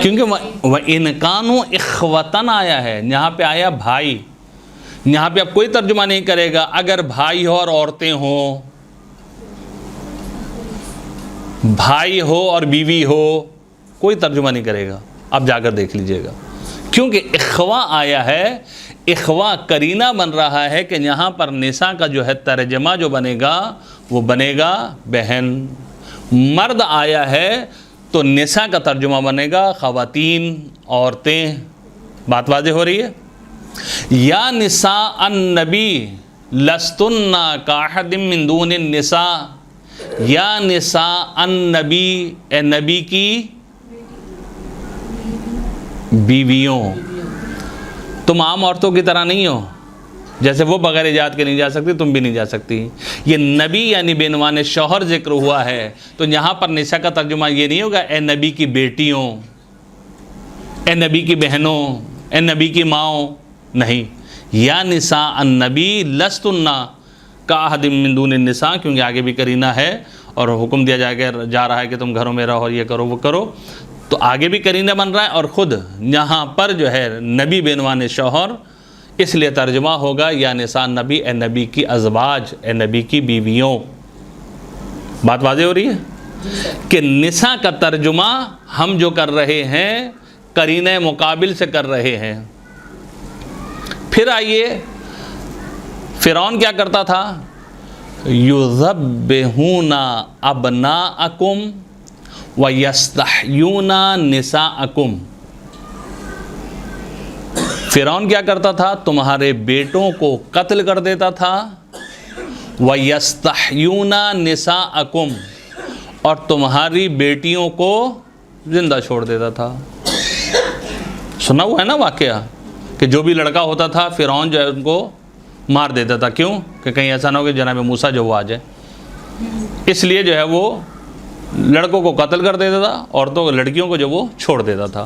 کیونکہ وَإِن كَانُوا إِخْوَةً آیا ہے، یہاں پہ آیا بھائی. یہاں پہ اب کوئی ترجمہ نہیں کرے گا اگر بھائی ہو اور عورتیں ہوں، بھائی ہو اور بیوی ہو، کوئی ترجمہ نہیں کرے گا. اب جا کر دیکھ لیجئے گا، کیونکہ اخوا آیا ہے. اخوا قرینہ بن رہا ہے کہ یہاں پر نساء کا جو ہے ترجمہ جو بنے گا وہ بنے گا بہن. مرد آیا ہے تو نساء کا ترجمہ بنے گا خواتین، عورتیں. بات واضح ہو رہی ہے؟ یا نساء النبی لستن کاحد من دون النساء، یا نساء النبی، اے نبی کی بیویوں. تم عام عورتوں کی طرح نہیں ہو، جیسے وہ بغیر اجازت کے نہیں جا سکتی تم بھی نہیں جا سکتی. یہ نبی یعنی بعنوان شوہر ذکر ہوا ہے، تو یہاں پر نساء کا ترجمہ یہ نہیں ہوگا اے نبی کی بیٹیوں، اے نبی کی بہنوں، اے نبی کی ماؤں، نہیں. یا نساء النبی لستن کاحد من دون النساء، کیونکہ آگے بھی قرینہ ہے اور حکم دیا جا رہا ہے کہ تم گھروں میں رہو، یہ کرو وہ کرو، تو آگے بھی قرینہ بن رہا ہے. اور خود یہاں پر جو ہے نبی بعنوان شوہر، اس لیے ترجمہ ہوگا یا نساء النبی، اے نبی کی ازواج، اے نبی کی بیویوں. بات واضح ہو رہی ہے کہ نساء کا ترجمہ ہم جو کر رہے ہیں قرینہ مقابل سے کر رہے ہیں. پھر آئیے فرعون کیا کرتا تھا؟ یذبحون ابناءکم ویستحیون نساءکم. فرعون کیا کرتا تھا؟ تمہارے بیٹوں کو قتل کر دیتا تھا. وَيَسْتَحْيُونَ نِسَاءَكُمْ، اور تمہاری بیٹیوں کو زندہ چھوڑ دیتا تھا. سنا ہوا ہے نا واقعہ کہ جو بھی لڑکا ہوتا تھا فرعون جو ہے ان کو مار دیتا تھا. کیوں؟ کہ کہیں ایسا نہ ہو کہ جناب موسیٰ جو وہ آ جائے. اس لیے جو ہے وہ لڑکوں کو قتل کر دیتا تھا، عورتوں کو، لڑکیوں کو جو وہ چھوڑ دیتا تھا.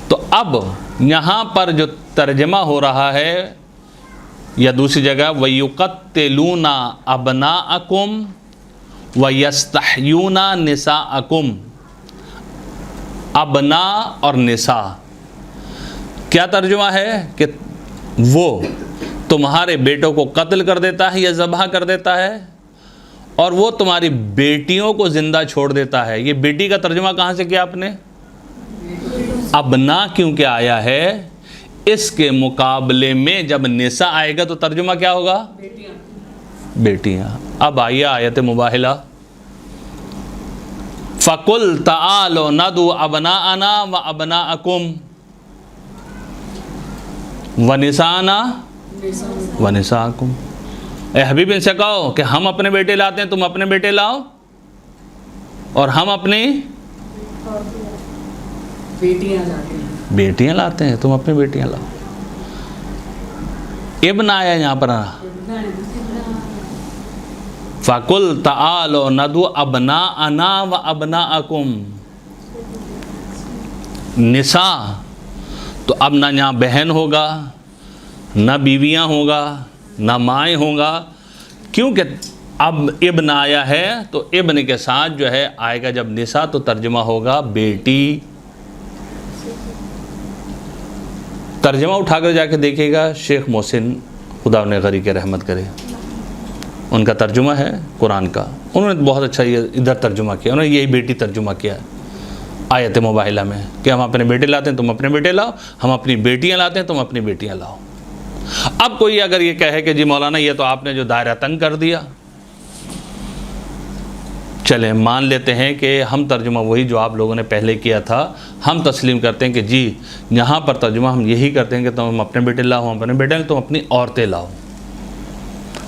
تو اب یہاں پر جو ترجمہ ہو رہا ہے یا دوسری جگہ وَيُقَتِّلُونَ أَبْنَاءَكُمْ وَيَسْتَحْيُونَ نِسَاءَكُمْ. ابنا اور نساء کیا ترجمہ ہے؟ کہ وہ تمہارے بیٹوں کو قتل کر دیتا ہے یا ذبح کر دیتا ہے، اور وہ تمہاری بیٹیوں کو زندہ چھوڑ دیتا ہے. یہ بیٹی کا ترجمہ کہاں سے کیا آپ نے؟ ابنا کیونکہ آیا ہے، اس کے مقابلے میں جب نساء آئے گا تو ترجمہ کیا ہوگا؟ بیٹیاں. اب آئیے آیت مباہلہ. فَقُلْ تَعَالُوا نَدْعُوا أَبْنَاءَنَا وَأَبْنَاءَكُمْ وَنِسَاءَنَا وَنِسَاءَكُمْ. اے حبیب ان سے کہو کہ ہم اپنے بیٹے لاتے ہیں، تم اپنے بیٹے لاؤ، اور ہم اپنی بیٹیاں لاتے ہیں، تم اپنی بیٹیاں لاؤ. ابن آیا یہاں پر. فَقُلْ تَعَالُوا نَدْعُوا أَبْنَاءَنَا وَأَبْنَاءَكُمْ. نساء تو اب نہ یہاں بہن ہوگا، نہ بیویاں ہوگا، نہ مائیں ہوگا، کیونکہ اب ابن آیا ہے تو ابن کے ساتھ جو ہے آئے گا جب نساء تو ترجمہ ہوگا بیٹی. ترجمہ اٹھا کر جا کے دیکھیے گا شیخ محسن خدا انہیں غری کے رحمت کرے، ان کا ترجمہ ہے قرآن کا. انہوں نے بہت اچھا یہ ادھر ترجمہ کیا، انہوں نے یہی بیٹی ترجمہ کیا ہے. آیت مباہلہ میں کہ ہم اپنے بیٹے لاتے ہیں تم اپنے بیٹے لاؤ، ہم اپنی بیٹیاں لاتے ہیں تم اپنی بیٹیاں لاؤ۔ اب کوئی اگر یہ کہے کہ جی مولانا یہ تو آپ نے جو دائرہ تنگ کر دیا، چلیں مان لیتے ہیں کہ ہم ترجمہ وہی جو آپ لوگوں نے پہلے کیا تھا ہم تسلیم کرتے ہیں کہ جی یہاں پر ترجمہ ہم یہی کرتے ہیں کہ تم اپنے بیٹے لاؤ، ہم اپنے بیٹے تم اپنی عورتیں لاؤ۔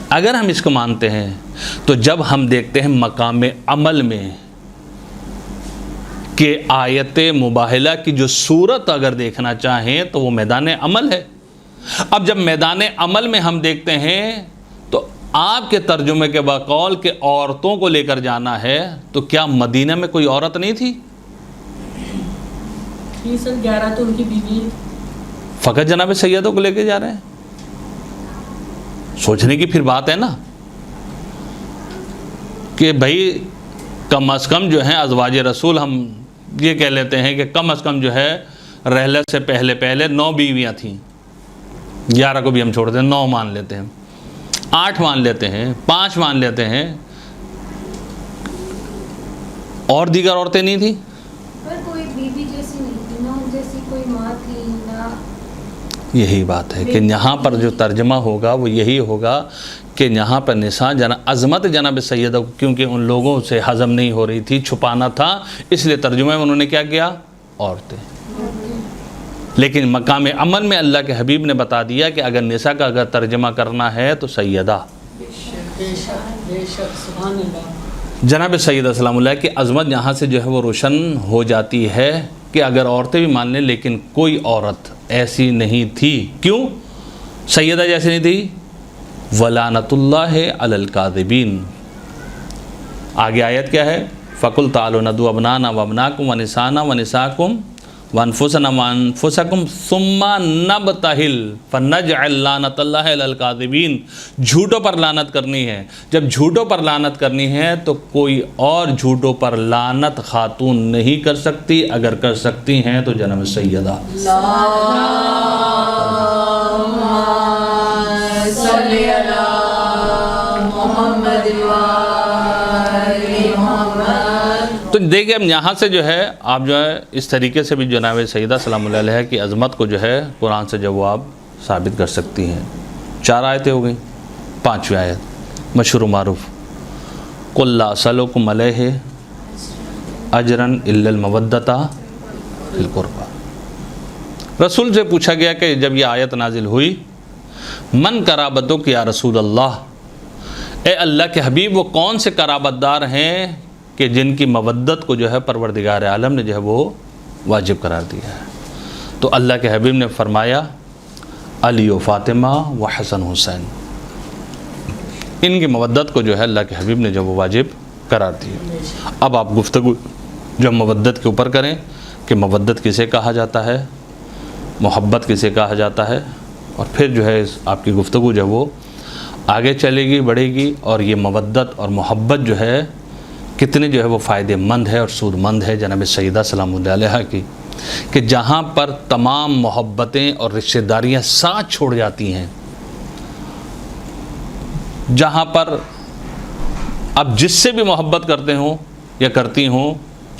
اگر ہم اس کو مانتے ہیں تو جب ہم دیکھتے ہیں مقام عمل میں کہ آیت مباہلہ کی جو صورت اگر دیکھنا چاہیں تو وہ میدان عمل ہے۔ اب جب میدان عمل میں ہم دیکھتے ہیں تو آپ کے ترجمے کے بقول کہ عورتوں کو لے کر جانا ہے، تو کیا مدینہ میں کوئی عورت نہیں تھی؟ سر 11 تو ان کی بیوی ہے۔ فقط جناب سیدوں کو لے کے جا رہے ہیں؟ سوچنے کی پھر بات ہے نا کہ بھائی کم از کم جو ہے ازواج رسول ہم یہ کہہ لیتے ہیں کہ کم از کم جو ہے رحلت سے پہلے 9 بیویاں تھیں، 11 کو بھی ہم چھوڑتے ہیں، 9 مان لیتے ہیں، 8 مان لیتے ہیں، 5 مان لیتے ہیں، اور دیگر عورتیں نہیں تھیں؟ پر کوئی بیوی جیسی نہیں تھی، نہ ان جیسی کوئی ماں تھی نہ۔ یہی بات ہے کہ یہاں پر جو ترجمہ ہوگا وہ یہی ہوگا کہ یہاں پر نساء عظمت جناب سیدہ کیونکہ ان لوگوں سے ہضم نہیں ہو رہی تھی، چھپانا تھا، اس لیے ترجمہ میں انہوں نے کیا کیا؟ عورتیں۔ لیکن مقام عمل میں اللہ کے حبیب نے بتا دیا کہ اگر نساء کا اگر ترجمہ کرنا ہے تو سیدہ، بے شک سبحان اللہ۔ جناب سیدہ سلام اللہ کی عظمت یہاں سے جو ہے وہ روشن ہو جاتی ہے کہ اگر عورتیں بھی مان لیں لیکن کوئی عورت ایسی نہیں تھی۔ کیوں سیدہ جیسی نہیں تھی؟ وَلَعْنَةُ اللَّهِ عَلَى الْكَاذِبِينَ۔ آگے آیت کیا ہے؟ فَقُلْ تَعَالُوا نَدْعُوا أَبْنَاءَنَا وَأَبْنَاءَكُمْ وَنِسَاءَنَا وَنِسَاءَكُمْ وَأَنفُسَنَا وَأَنفُسَكُمْ ثُمَّ نَبْتَهِلْ فَنَجْعَلْ لَعْنَةَ اللَّهِ عَلَى الْكَاذِبِينَ۔ جھوٹوں پر لعنت کرنی ہے، جب جھوٹوں پر لعنت کرنی ہے تو کوئی اور جھوٹوں پر لعنت خاتون نہیں کر سکتی، اگر کر سکتی ہیں تو جناب سیدہ۔ تو دیکھیں ہم یہاں سے جو ہے آپ جو ہے اس طریقے سے بھی جناب سیدہ سلام اللہ علیہ کی عظمت کو جو ہے قرآن سے جو آپ ثابت کر سکتی ہیں۔ 4 آیتیں ہو گئیں، 5ویں آیت مشہور و معروف، قُلْ لَا أَسْأَلُكُمْ عَلَيْهِ أَجْرًا إِلَّا الْمَوَدَّةَ فِي الْقُرْبَى۔ رسول سے پوچھا گیا کہ جب یہ آیت نازل ہوئی، من قرابتک یا رسول اللہ، اے اللہ کے حبیب وہ کون سے قرابت دار ہیں کہ جن کی مودت کو جو ہے پروردگار عالم نے جو ہے وہ واجب قرار دیا ہے؟ تو اللہ کے حبیب نے فرمایا علی و فاطمہ و حسن حسین، ان کی مودت کو جو ہے اللہ کے حبیب نے جو وہ واجب قرار دیا۔ اب آپ گفتگو جو مودت کے اوپر کریں کہ مودت کسے کہا جاتا ہے، محبت کسے کہا جاتا ہے، اور پھر جو ہے آپ کی گفتگو جو ہے وہ آگے چلے گی، بڑھے گی، اور یہ مودت اور محبت جو ہے کتنے جو ہے وہ فائدہ مند ہے اور سود مند ہے جناب سیدہ سلام اللہ علیہ کی، کہ جہاں پر تمام محبتیں اور رشتہ داریاں ساتھ چھوڑ جاتی ہیں، جہاں پر اب جس سے بھی محبت کرتے ہوں یا کرتی ہوں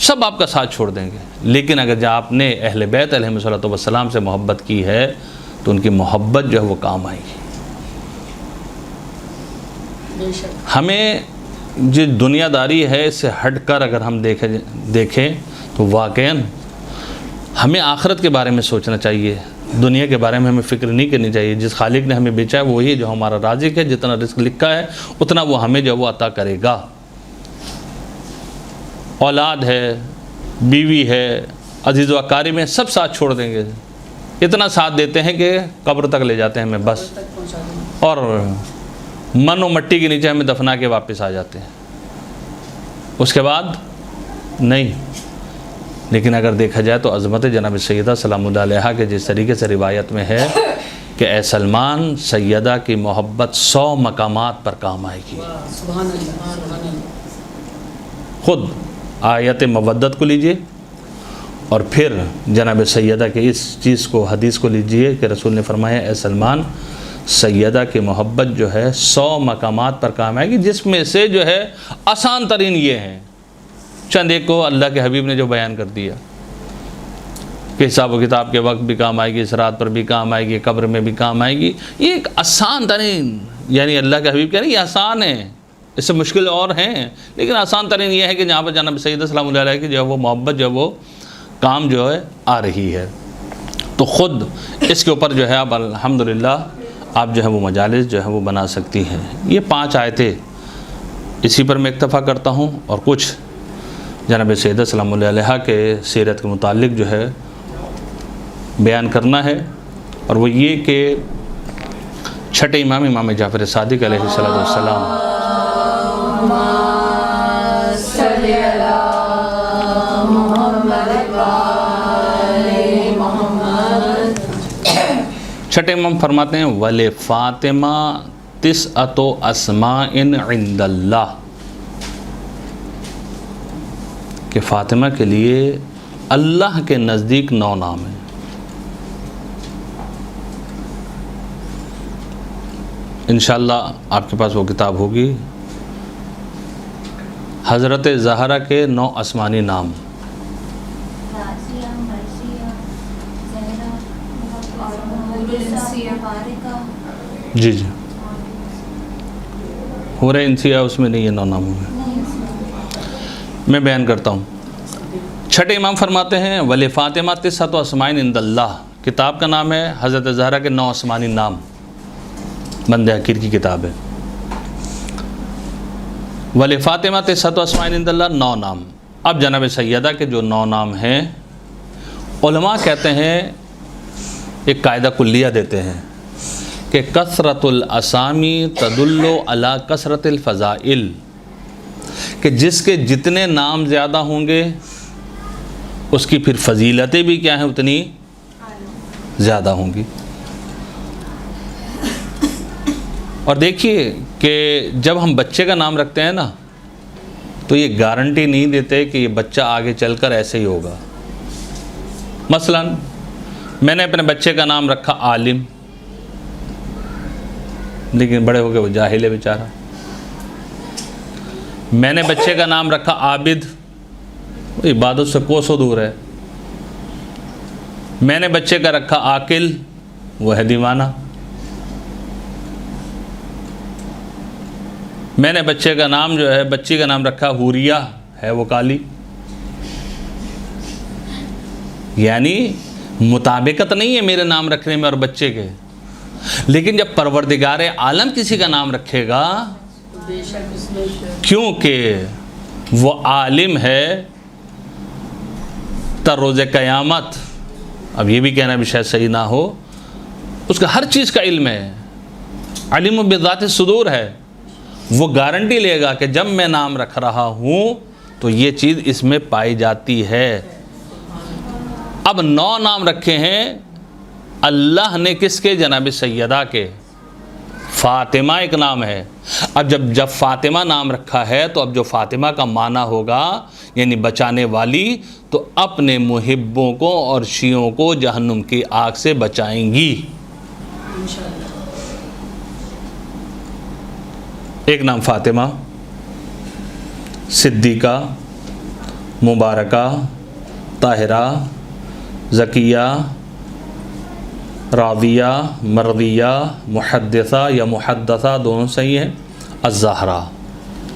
سب آپ کا ساتھ چھوڑ دیں گے، لیکن اگر جہاں آپ نے اہل بیت علیہ السلام سے محبت کی ہے تو ان کی محبت جو ہے وہ کام آئے گی۔ ہمیں جو دنیا داری ہے اس سے ہٹ کر اگر ہم دیکھیں تو واقعاً ہمیں آخرت کے بارے میں سوچنا چاہیے، دنیا کے بارے میں ہمیں فکر نہیں کرنی چاہیے۔ جس خالق نے ہمیں بیچا ہے وہی جو ہمارا رازق ہے، جتنا رزق لکھا ہے اتنا وہ ہمیں جو وہ عطا کرے گا۔ اولاد ہے، بیوی ہے، عزیز و اقارب میں سب ساتھ چھوڑ دیں گے، اتنا ساتھ دیتے ہیں کہ قبر تک لے جاتے ہیں ہمیں بس، اور من و مٹی کے نیچے ہمیں دفنا کے واپس آ جاتے ہیں، اس کے بعد نہیں۔ لیکن اگر دیکھا جائے تو عظمت جناب سیدہ سلام اللہ علیہ کے جس طریقے سے روایت میں ہے کہ اے سلمان سیدہ کی محبت 100 مقامات پر کام آئے گی۔ سبحان اللہ سبحان اللہ۔ خود آیت مودت کو لیجئے اور پھر جناب سیدہ کے اس چیز کو حدیث کو لیجئے کہ رسول نے فرمایا اے سلمان سیدہ کی محبت جو ہے 100 مقامات پر کام آئے گی، جس میں سے جو ہے آسان ترین یہ ہیں چند ایک کو اللہ کے حبیب نے جو بیان کر دیا کہ حساب و کتاب کے وقت بھی کام آئے گی، صراط پر بھی کام آئے گی، قبر میں بھی کام آئے گی. یہ ایک آسان ترین، یعنی اللہ کے حبیب کہہ رہے ہیں یہ آسان ہے، اس سے مشکل اور ہیں، لیکن آسان ترین یہ ہے کہ جہاں پر جناب سیدہ سلام اللہ علیہ کی جو ہے وہ محبت جو ہے وہ کام جو ہے آ رہی ہے. تو خود اس کے اوپر جو ہے اب الحمدللہ آپ جو ہے وہ مجالس جو ہے وہ بنا سکتی ہیں. یہ 5 آیتیں اسی پر میں اکتفا کرتا ہوں، اور کچھ جناب سیدہ سلام اللہ علیہ کے سیرت کے متعلق جو ہے بیان کرنا ہے، اور وہ یہ کہ چھٹے امام جعفر صادق علیہ السلام چھٹے امام فرماتے ہیں وَلِفَاطِمَةَ تِسْعَةُ أَسْمَاءٍ عِنْدَ اللَّهِ، کہ فاطمہ کے لیے اللہ کے نزدیک 9 نام ہیں. انشاءاللہ آپ کے پاس وہ کتاب ہوگی، حضرت زہرا کے 9 آسمانی نام. جی جی حور انسیہ اس میں نہیں ہے 9 نام ہوئے، میں بیان کرتا ہوں. چھٹے امام فرماتے ہیں وَلِفَاطِمَةَ تِسْعَةُ أَسْمَاءٍ عِنْدَ اللَّهِ، کتاب کا نام ہے حضرت زہرا کے 9 آسمانی نام، بند حقیر کی کتاب ہے. وَلِفَاطِمَةَ تِسْعَةُ أَسْمَاءٍ عِنْدَ اللَّهِ، 9 نام. اب جناب سیدہ کے جو 9 نام ہیں، علماء کہتے ہیں ایک قاعدہ کلیہ دیتے ہیں کہ کثرت الاسامی تدل علی کثرت الفضائل، کہ جس کے جتنے نام زیادہ ہوں گے اس کی پھر فضیلتیں بھی کیا ہیں اتنی زیادہ ہوں گی. اور دیکھیے کہ جب ہم بچے کا نام رکھتے ہیں نا تو یہ گارنٹی نہیں دیتے کہ یہ بچہ آگے چل کر ایسے ہی ہوگا. مثلا میں نے اپنے بچے کا نام رکھا عالم، لیکن بڑے ہو کے وہ جاہل ہے بیچارہ. میں نے بچے کا نام رکھا عابد، وہ عبادت سے کوسوں دور ہے. میں نے بچے کا رکھا عاقل، وہ ہے دیوانہ. میں نے بچے کا نام جو ہے بچی کا نام رکھا حوریہ، ہے وہ کالی. یعنی مطابقت نہیں ہے میرے نام رکھنے میں اور بچے کے، لیکن جب پروردگار عالم کسی کا نام رکھے گا کیونکہ وہ عالم ہے تا روز قیامت، اب یہ بھی کہنا بھی شاید صحیح نہ ہو، اس کا ہر چیز کا علم ہے، علم بذات الصدور ہے. وہ گارنٹی لے گا کہ جب میں نام رکھ رہا ہوں تو یہ چیز اس میں پائی جاتی ہے. اب 9 نام رکھے ہیں اللہ نے کس کے؟ جناب سیدہ کے. فاطمہ ایک نام ہے. اب جب فاطمہ نام رکھا ہے تو اب جو فاطمہ کا معنی ہوگا یعنی بچانے والی، تو اپنے محبوں کو اور شیعوں کو جہنم کی آگ سے بچائیں گی. ایک نام فاطمہ، صدیقہ، مبارکہ، طاہرہ، زکیہ، راضیہ، مرضیہ، محدثہ یا محدثہ دونوں صحیح ہیں، الزہرا.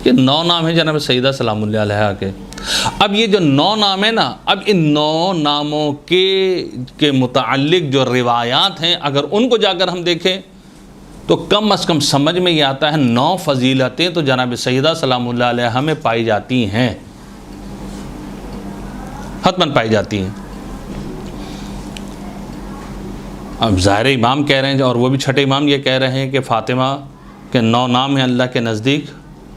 یہ 9 نام ہیں جناب سیدہ سلام اللہ علیہ کے. اب یہ جو 9 نام ہیں نا، اب ان 9 ناموں کے متعلق جو روایات ہیں اگر ان کو جا کر ہم دیکھیں تو کم از کم سمجھ میں یہ آتا ہے 9 فضیلتیں تو جناب سیدہ سلام اللہ علیہ میں پائی جاتی ہیں، حتماً پائی جاتی ہیں. اب ظاہر امام کہہ رہے ہیں اور وہ بھی چھٹے امام یہ کہہ رہے ہیں کہ فاطمہ کے 9 نام ہیں اللہ کے نزدیک،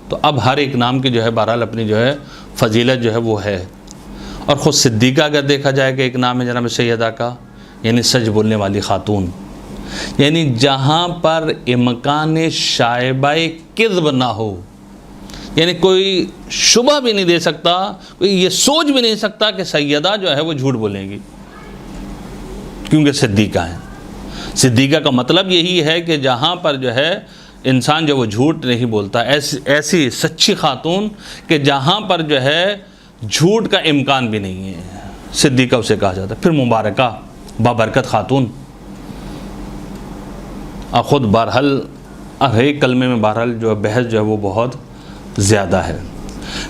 تو اب ہر ایک نام کی جو ہے بہرحال اپنی جو ہے فضیلت جو ہے وہ ہے. اور خود صدیقہ اگر دیکھا جائے کہ ایک نام ہے جناب سیدہ کا، یعنی سچ بولنے والی خاتون، یعنی جہاں پر امکان شائبہ کذب نہ ہو، یعنی کوئی شبہ بھی نہیں دے سکتا، کوئی یہ سوچ بھی نہیں سکتا کہ سیدہ جو ہے وہ جھوٹ بولیں گی، کیونکہ صدیقہ ہیں. صدیقہ کا مطلب یہی ہے کہ جہاں پر جو ہے انسان جو وہ جھوٹ نہیں بولتا، ایسی سچی خاتون کہ جہاں پر جو ہے جھوٹ کا امکان بھی نہیں ہے، صدیقہ اسے کہا جاتا ہے۔ پھر مبارکہ، بابرکت خاتون، خود بہرحال ہر ایک کلمے میں بہرحال جو بحث جو ہے وہ بہت زیادہ ہے۔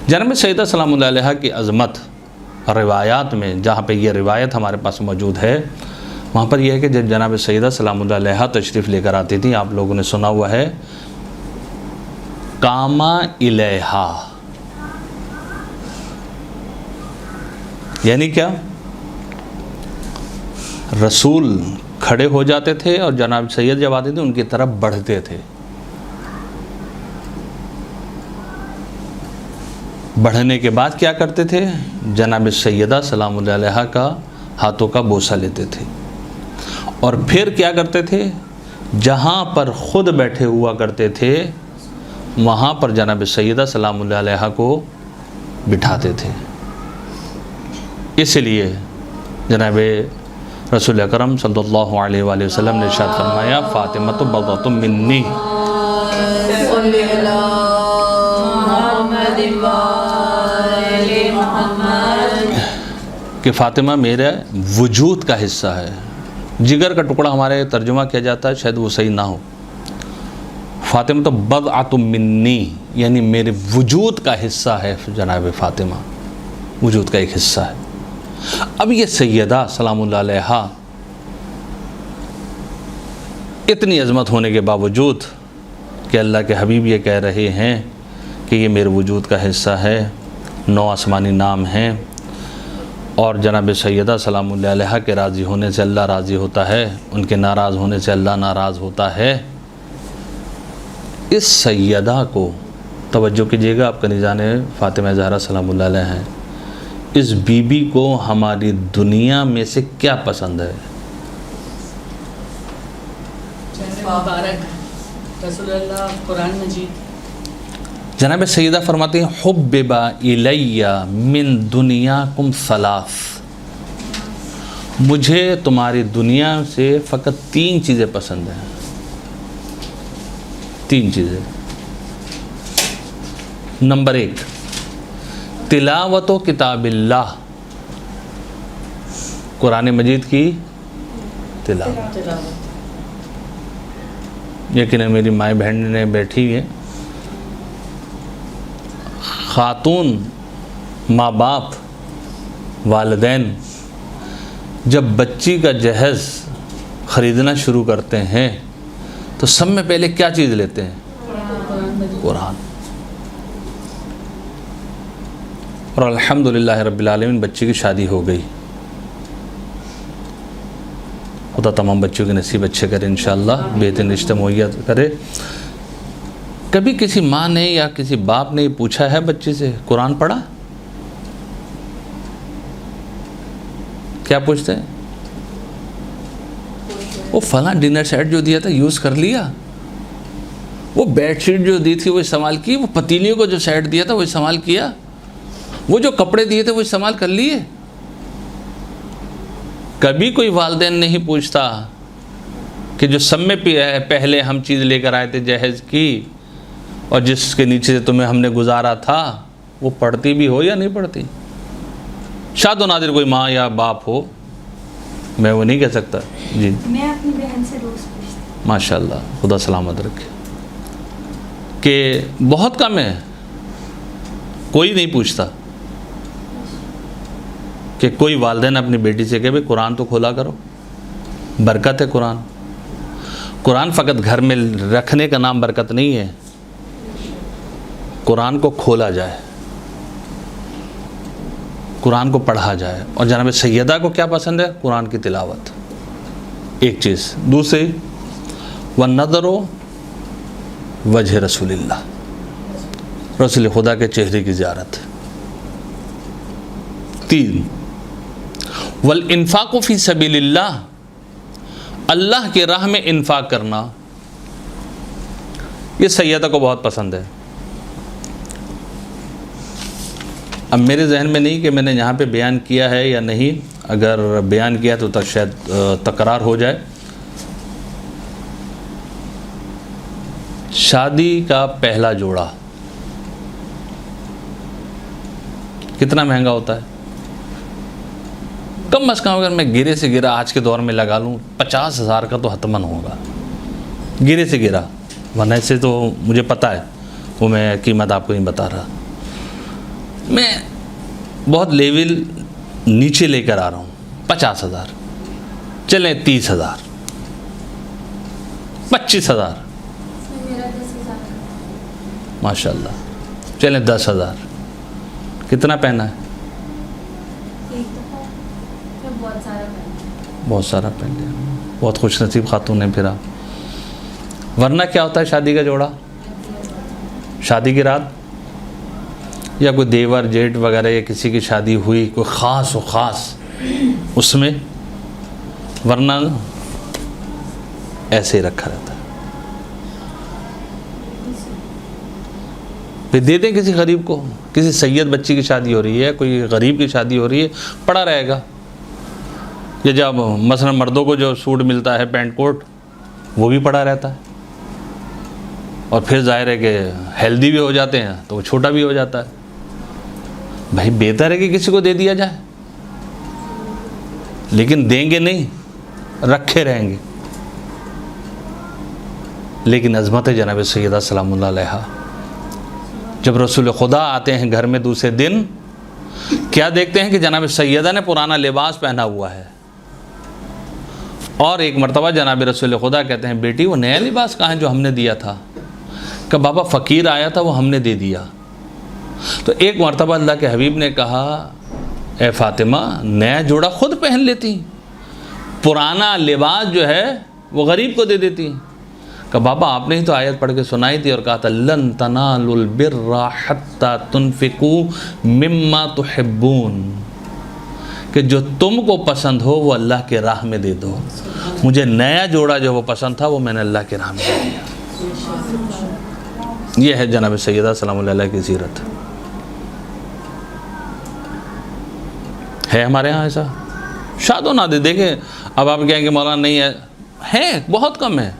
جناب سیدہ سلام اللہ علیہ کی عظمت روایات میں، جہاں پہ یہ روایت ہمارے پاس موجود ہے، وہاں پر یہ ہے کہ جب جناب سیدہ سلام اللہ علیہ تشریف لے کر آتی تھیں، آپ لوگوں نے سنا ہوا ہے، کاما الیہا، یعنی کیا؟ رسول کھڑے ہو جاتے تھے اور جناب سید جب آتے تھے ان کی طرف بڑھتے تھے، بڑھنے کے بعد کیا کرتے تھے؟ جناب سیدہ سلام اللہ علیہ کا ہاتھوں کا بوسہ لیتے تھے، اور پھر کیا کرتے تھے؟ جہاں پر خود بیٹھے ہوا کرتے تھے وہاں پر جناب سیدہ سلام اللہ علیہ کو بٹھاتے تھے۔ اس لیے جناب رسول اکرم صلی اللہ علیہ وآلہ وسلم نے ارشاد فرمایا، فاطمۃ بضعۃ منی، کہ فاطمہ میرے وجود کا حصہ ہے۔ جگر کا ٹکڑا ہمارے ترجمہ کیا جاتا ہے، شاید وہ صحیح نہ ہو۔ فاطمہ تو بضعۃ منی یعنی میرے وجود کا حصہ ہے، جناب فاطمہ وجود کا ایک حصہ ہے۔ اب یہ سیدہ سلام اللہ علیہ اتنی عظمت ہونے کے باوجود کہ اللہ کے حبیب یہ کہہ رہے ہیں کہ یہ میرے وجود کا حصہ ہے، 9 آسمانی نام ہیں، اور جناب سیدہ سلام اللہ علیہ کے راضی ہونے سے اللہ راضی ہوتا ہے، ان کے ناراض ہونے سے اللہ ناراض ہوتا ہے۔ اس سیدہ کو توجہ کیجیے گا، آپ کا نظام فاطمہ زہرا سلام اللہ علیہ ہیں، اس بی بی کو ہماری دنیا میں سے کیا پسند ہے؟ مبارک رسول اللہ، قرآن مجید۔ جناب سیدہ فرماتے ہیں، حبب الی من دنیاکم ثلاث، مجھے تمہاری دنیا سے فقط 3 چیزیں پسند ہیں، 3 چیزیں۔ نمبر 1، تلاوت و کتاب اللہ، قرآن مجید کی تلاوت۔ یقیناً میری مائیں بہنیں بیٹھی ہیں، خاتون، ماں باپ، والدین جب بچی کا جہیز خریدنا شروع کرتے ہیں تو سب میں پہلے کیا چیز لیتے ہیں؟ قرآن۔ اور الحمدللہ رب العالمین بچی کی شادی ہو گئی، خدا تمام بچوں کے نصیب اچھے کرے انشاءاللہ، بہترین رشتہ مہیا کرے۔ کبھی کسی ماں نے یا کسی باپ نے پوچھا ہے بچی سے قرآن پڑھا؟ کیا پوچھتے ہیں؟ وہ فلاں ڈنر سیٹ جو دیا تھا یوز کر لیا، وہ بیڈ شیٹ جو دی تھی وہ استعمال کی، وہ پتیلیوں کو جو سیٹ دیا تھا وہ استعمال کیا، وہ جو کپڑے دیے تھے وہ استعمال کر لیے۔ کبھی کوئی والدین نہیں پوچھتا کہ جو سب میں پہلے ہم چیز لے کر آئے تھے جہیز کی، اور جس کے نیچے سے تمہیں ہم نے گزارا تھا، وہ پڑھتی بھی ہو یا نہیں پڑھتی؟ شاد و نادر کوئی ماں یا باپ ہو، میں وہ نہیں کہہ سکتا۔ جی میں اپنی بہن سے روز پوچھتی ہوں۔ ماشاءاللہ، خدا سلامت رکھے، کہ بہت کم ہے، کوئی نہیں پوچھتا کہ کوئی والدین اپنی بیٹی سے کہ بھئی قرآن تو کھولا کرو، برکت ہے قرآن۔ قرآن فقط گھر میں رکھنے کا نام برکت نہیں ہے، قرآن کو کھولا جائے، قرآن کو پڑھا جائے۔ اور جناب سیدہ کو کیا پسند ہے؟ قرآن کی تلاوت، ایک چیز۔ دوسری، وَالنَّظَرُ وَجْهِ رسول اللہ، رسول خدا کے چہرے کی زیارت۔ 3، وَالْإِنفَاقُ فِي سَبِيلِ اللَّهِ، اللہ کے راہ میں انفاق کرنا، یہ سیدہ کو بہت پسند ہے۔ اب میرے ذہن میں نہیں کہ میں نے یہاں پہ بیان کیا ہے یا نہیں، اگر بیان کیا تو شاید تکرار ہو جائے۔ شادی کا پہلا جوڑا کتنا مہنگا ہوتا ہے. کم از کم اگر میں گرے سے گرا آج کے دور میں لگا لوں 50,000 کا تو حتماً ہوگا, گرے سے گرا, ورنہ سے تو مجھے پتہ ہے, وہ میں قیمت آپ کو نہیں بتا رہا. میں بہت لیول نیچے لے کر آ رہا ہوں. 50,000 چلیں, 30,000, 25,000 میرا 10,000 ماشاء اللہ, چلیں 10,000. کتنا پہنا ہے؟ ایک دفعہ میں بہت سارا پہنا. بہت سارا پہن لیا. بہت خوش نصیب خاتون ہے پھر آپ. ورنہ کیا ہوتا ہے شادی کا جوڑا, شادی کی رات یا کوئی دیور جیٹ وغیرہ یا کسی کی شادی ہوئی, کوئی خاص و خاص اس میں, ورنہ ایسے ہی رکھا رہتا ہے. پھر دے دیں کسی غریب کو, کسی سید بچی کی شادی ہو رہی ہے, کوئی غریب کی شادی ہو رہی ہے, پڑا رہے گا. یا جب مثلا مردوں کو جو سوٹ ملتا ہے پینٹ کوٹ, وہ بھی پڑا رہتا ہے. اور پھر ظاہر ہے کہ ہیلدی بھی ہو جاتے ہیں تو وہ چھوٹا بھی ہو جاتا ہے. بھائی بہتر ہے کہ کسی کو دے دیا جائے, لیکن دیں گے نہیں, رکھے رہیں گے. لیکن عظمت جناب سیدہ سلام اللہ علیہا, جب رسول خدا آتے ہیں گھر میں دوسرے دن, کیا دیکھتے ہیں کہ جناب سیدہ نے پرانا لباس پہنا ہوا ہے. اور ایک مرتبہ جناب رسول خدا کہتے ہیں, بیٹی وہ نیا لباس کہاں ہے جو ہم نے دیا تھا؟ کہ بابا فقیر آیا تھا وہ ہم نے دے دیا. تو ایک مرتبہ اللہ کے حبیب نے کہا, اے فاطمہ نیا جوڑا خود پہن لیتی, پرانا لباس جو ہے وہ غریب کو دے دیتی. کہ بابا آپ نے ہی تو آیت پڑھ کے سنائی تھی اور کہا تھا, لن تنالوا البر حتی تنفقوا مما تحبون, کہ جو تم کو پسند ہو وہ اللہ کے راہ میں دے دو. مجھے نیا جوڑا جو وہ پسند تھا وہ میں نے اللہ کے راہ میں دے دیا. یہ ہے جناب سیدہ سلام اللہ علیہ کی سیرت. ہے ہمارے ہاں ایسا؟ شاد و نادر. دیکھیں اب آپ کہیں کہ مولانا نہیں ہے, بہت کم ہے.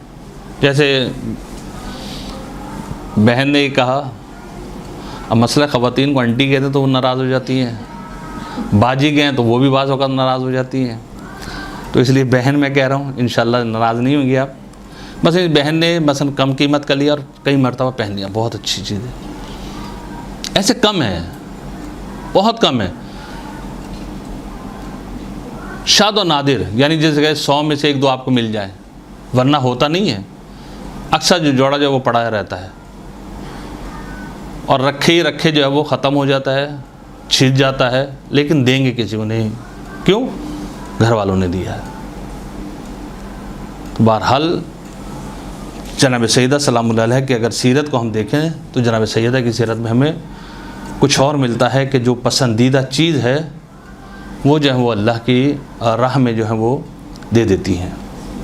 جیسے بہن نے کہا, اب مسئلہ خواتین کو انٹی کہتے ہیں تو وہ ناراض ہو جاتی ہیں, باجی گئے تو وہ بھی بعض اوقات ناراض ہو جاتی ہیں. تو اس لیے بہن میں کہہ رہا ہوں, انشاءاللہ ناراض نہیں ہوں گی آپ. بس اس بہن نے مثلا کم قیمت کا لیا اور کئی مرتبہ پہن لیا, بہت اچھی چیز ہے. ایسے کم ہے, بہت کم ہے. شاد و نادر, یعنی جیسے کہ 100 میں سے 1-2 آپ کو مل جائے, ورنہ ہوتا نہیں ہے. اکثر جو جوڑا جو وہ پڑا رہتا ہے, اور رکھے ہی رکھے جو ہے وہ ختم ہو جاتا ہے, چھٹ جاتا ہے, لیکن دیں گے کسی کو نہیں. کیوں؟ گھر والوں نے دیا ہے. بہرحال جناب سیدہ سلام اللہ علیہ کی اگر سیرت کو ہم دیکھیں تو جناب سیدہ کی سیرت میں ہمیں کچھ اور ملتا ہے کہ جو پسندیدہ چیز ہے وہ جو ہے وہ اللہ کی راہ میں جو ہے وہ دے دیتی ہیں.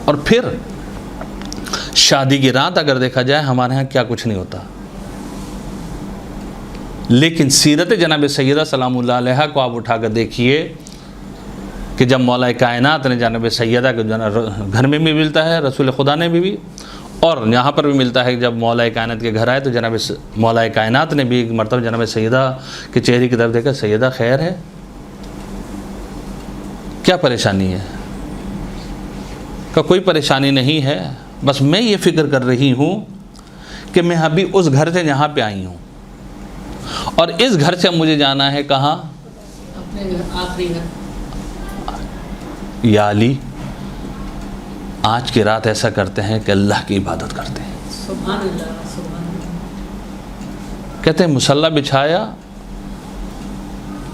اور پھر شادی کی رات اگر دیکھا جائے ہمارے ہاں کیا کچھ نہیں ہوتا, لیکن سیرت جناب سیدہ سلام اللہ علیہ کو آپ اٹھا کر دیکھیے کہ جب مولا کائنات نے جناب سیدہ کے گھر میں بھی ملتا ہے, رسول خدا نے بھی, اور یہاں پر بھی ملتا ہے. جب مولا کائنات کے گھر آئے تو جناب مولا کائنات نے بھی ایک مرتبہ جناب سیدہ کے چہرے کی طرف دیکھا, سیدہ خیر ہے, کیا پریشانی ہے؟ کہ کوئی پریشانی نہیں ہے, بس میں یہ فکر کر رہی ہوں کہ میں ابھی اس گھر سے یہاں پہ آئی ہوں, اور اس گھر سے مجھے جانا ہے کہاں؟ اپنے گھر, آخری گھر. یا علی, آج کی رات ایسا کرتے ہیں کہ اللہ کی عبادت کرتے ہیں. سبحان اللہ, سبحان اللہ. کہتے ہیں مصلی بچھایا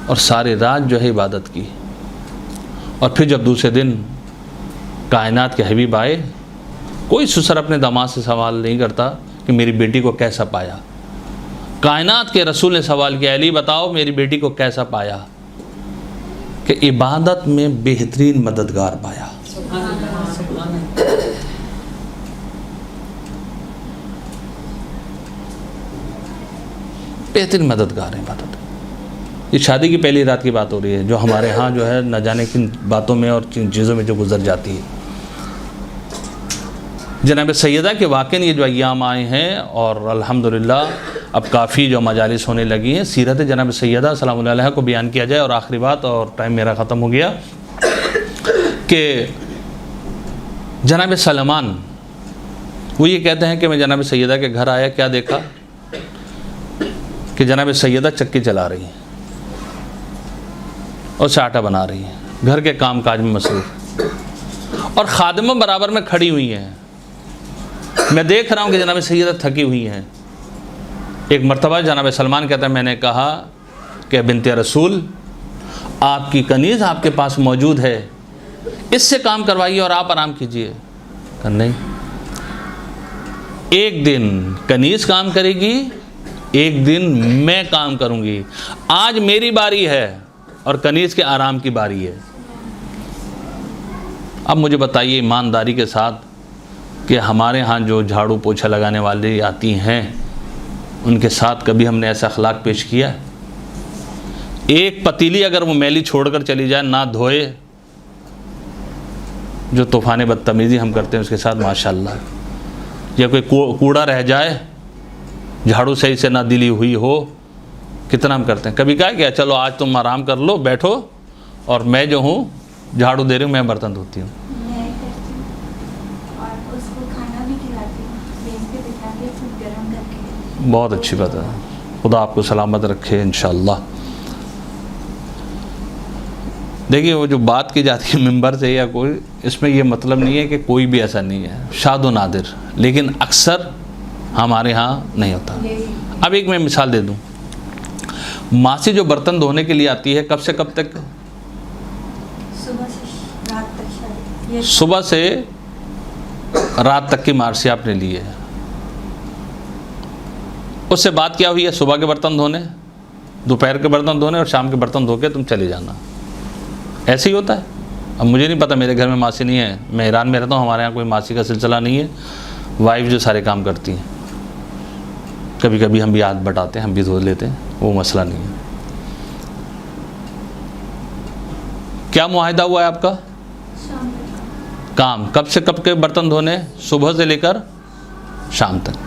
اور ساری رات جو ہے عبادت کی, اور پھر جب دوسرے دن کائنات کے حبیب آئے, کوئی سسر اپنے داماد سے سوال نہیں کرتا کہ میری بیٹی کو کیسا پایا. کائنات کے رسول نے سوال کیا, علی بتاؤ میری بیٹی کو کیسا پایا؟ کہ عبادت میں بہترین مددگار پایا. سبحان اللہ, سبحان اللہ. بہترین مددگار ہے عبادت. یہ شادی کی پہلی رات کی بات ہو رہی ہے جو ہمارے ہاں جو ہے نہ جانے کن باتوں میں اور کن چیزوں میں جو گزر جاتی ہے. جناب سیدہ کے واقعی یہ جو ایام آئے ہیں, اور الحمدللہ اب کافی جو مجالس ہونے لگی ہیں، سیرت جناب سیدہ سلام اللہ علیہ کو بیان کیا جائے. اور آخری بات، اور ٹائم میرا ختم ہو گیا، کہ جناب سلمان وہ یہ کہتے ہیں کہ میں جناب سیدہ کے گھر آیا، کیا دیکھا کہ جناب سیدہ چکی چلا رہی ہیں اور آٹا بنا رہی ہیں، گھر کے کام کاج میں مصروف، اور خادمہ برابر میں کھڑی ہوئی ہیں. میں دیکھ رہا ہوں کہ جناب سیدہ تھکی ہوئی ہیں. ایک مرتبہ جناب سلمان کہتا ہے میں نے کہا کہ بنت رسول، آپ کی کنیز آپ کے پاس موجود ہے، اس سے کام کروائیے اور آپ آرام کیجئے. کہ نہیں، ایک دن کنیز کام کرے گی، ایک دن میں کام کروں گی. آج میری باری ہے اور کنیز کے آرام کی باری ہے. اب مجھے بتائیے ایمانداری کے ساتھ کہ ہمارے ہاں جو جھاڑو پوچھا لگانے والی آتی ہیں، ان کے ساتھ کبھی ہم نے ایسا اخلاق پیش کیا؟ ایک پتیلی اگر وہ میلی چھوڑ کر چلی جائے، نہ دھوئے، جو طوفان بدتمیزی ہم کرتے ہیں اس کے ساتھ ماشاءاللہ. یا کوئی کوڑا رہ جائے، جھاڑو صحیح سے نہ دلی ہوئی ہو، کتنا ہم کرتے ہیں. کبھی کہا کہ چلو آج تم آرام کر لو، بیٹھو، اور میں جو ہوں جھاڑو دے رہی ہوں، میں برتن دھوتی ہوں. میں کرتی ہوں اور اس کو کھانا بھی کھلاتی ہوں، بین پہ بٹھا کے خود گرم کر کے. بہت اچھی بات ہے. خدا آپ کو سلامت رکھے انشاءاللہ. دیکھیے وہ جو بات کی جاتی ہے ممبر سے یا کوئی، اس میں یہ مطلب نہیں ہے کہ کوئی بھی ایسا نہیں ہے، شاد و نادر، لیکن اکثر ہمارے ہاں نہیں ہوتا. اب ایک میں مثال دے دوں. ماسی جو برتن دھونے کے لیے آتی ہے، کب سے کب تک؟ صبح سے رات تک. شاید صبح سے رات تک کی مارسی آپ نے لی ہے. اس سے بات کیا ہوئی ہے؟ صبح کے برتن دھونے، دوپہر کے برتن دھونے، اور شام کے برتن دھو کے تم چلے جانا. ایسے ہی ہوتا ہے. اب مجھے نہیں پتہ، میرے گھر میں ماسی نہیں ہے، میں ایران میں رہتا ہوں، ہمارے یہاں کوئی ماسی کا سلسلہ نہیں ہے. وائف جو سارے کام کرتی ہیں، کبھی کبھی ہم بھی ہاتھ بٹاتے ہیں، ہم بھی دھو لیتے ہیں، وہ مسئلہ نہیں ہے. کیا معاہدہ ہوا ہے آپ کا؟ شام تک. کام کب سے کب کے برتن دھونے؟ صبح سے لے کر شام تک.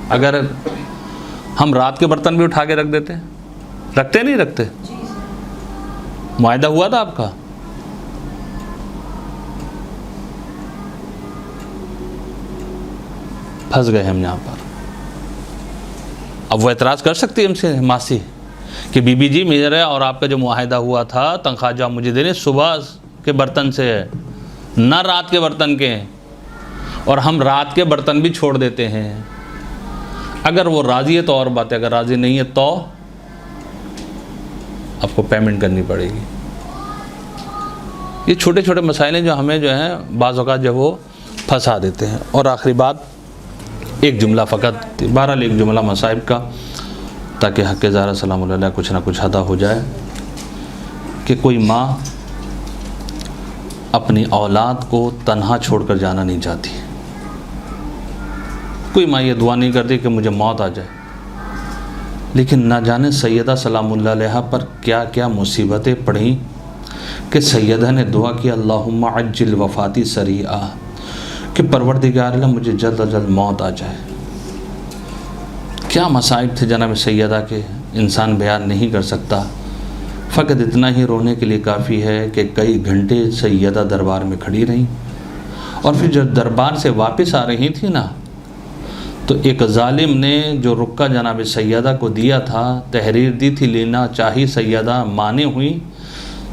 اگر ہم رات کے برتن بھی اٹھا کے رکھ دیتے ہیں، رکھتے نہیں رکھتے؟ جی سر. معاہدہ ہوا تھا آپ کا؟ پھنس گئے ہم یہاں پر. اب وہ اعتراض کر سکتی ہے ہم سے ماسی کہ بی بی جی میرا اور آپ کا جو معاہدہ ہوا تھا، تنخواہ جو آپ مجھے دے رہے صبح کے برتن سے ہے، نہ رات کے برتن کے، اور ہم رات کے برتن بھی چھوڑ دیتے ہیں. اگر وہ راضی ہے تو اور بات ہے، اگر راضی نہیں ہے تو آپ کو پیمنٹ کرنی پڑے گی. یہ چھوٹے چھوٹے مسائل ہیں جو ہمیں جو ہیں بعض اوقات جب وہ پھنسا دیتے ہیں. اور آخری بات ایک جملہ فقط، بہرحال ایک جملہ مصائب کا، تاکہ حق زہرا سلام اللہ علیہ کچھ نہ کچھ ادا ہو جائے، کہ کوئی ماں اپنی اولاد کو تنہا چھوڑ کر جانا نہیں چاہتی. کوئی ماں یہ دعا نہیں کرتی کہ مجھے موت آ جائے، لیکن نہ جانے سیدہ سلام اللہ علیہ پر کیا کیا مصیبتیں پڑھیں کہ سیدہ نے دعا کی اللہم عجل وفاتی سریعا، کہ پروردگار اللہ مجھے جلد از جلد موت آ جائے. کیا مصائب تھے جناب سیدہ کے، انسان بیان نہیں کر سکتا. فقط اتنا ہی رونے کے لیے کافی ہے کہ کئی گھنٹے سیدہ دربار میں کھڑی رہیں، اور پھر جب دربار سے واپس آ رہی تھی نا، تو ایک ظالم نے جو رکہ جناب سیدہ کو دیا تھا، تحریر دی تھی لینا چاہی، سیدہ مانے ہوئی،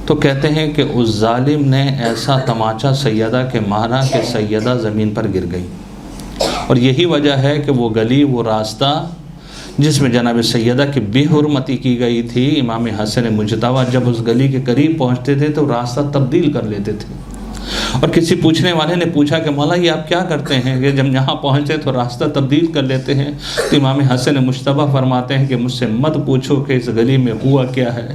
تو کہتے ہیں کہ اس ظالم نے ایسا تماچا سیدہ کے مارا کہ سیدہ زمین پر گر گئی. اور یہی وجہ ہے کہ وہ گلی، وہ راستہ جس میں جناب سیدہ کی بے حرمتی کی گئی تھی، امام حسن مجتبی جب اس گلی کے قریب پہنچتے تھے تو راستہ تبدیل کر لیتے تھے. اور کسی پوچھنے والے نے پوچھا کہ مولا یہ آپ کیا کرتے ہیں کہ جب یہاں پہنچے تو راستہ تبدیل کر لیتے ہیں؟ تو امام حسن مجتبی فرماتے ہیں کہ مجھ سے مت پوچھو کہ اس گلی میں ہوا کیا ہے،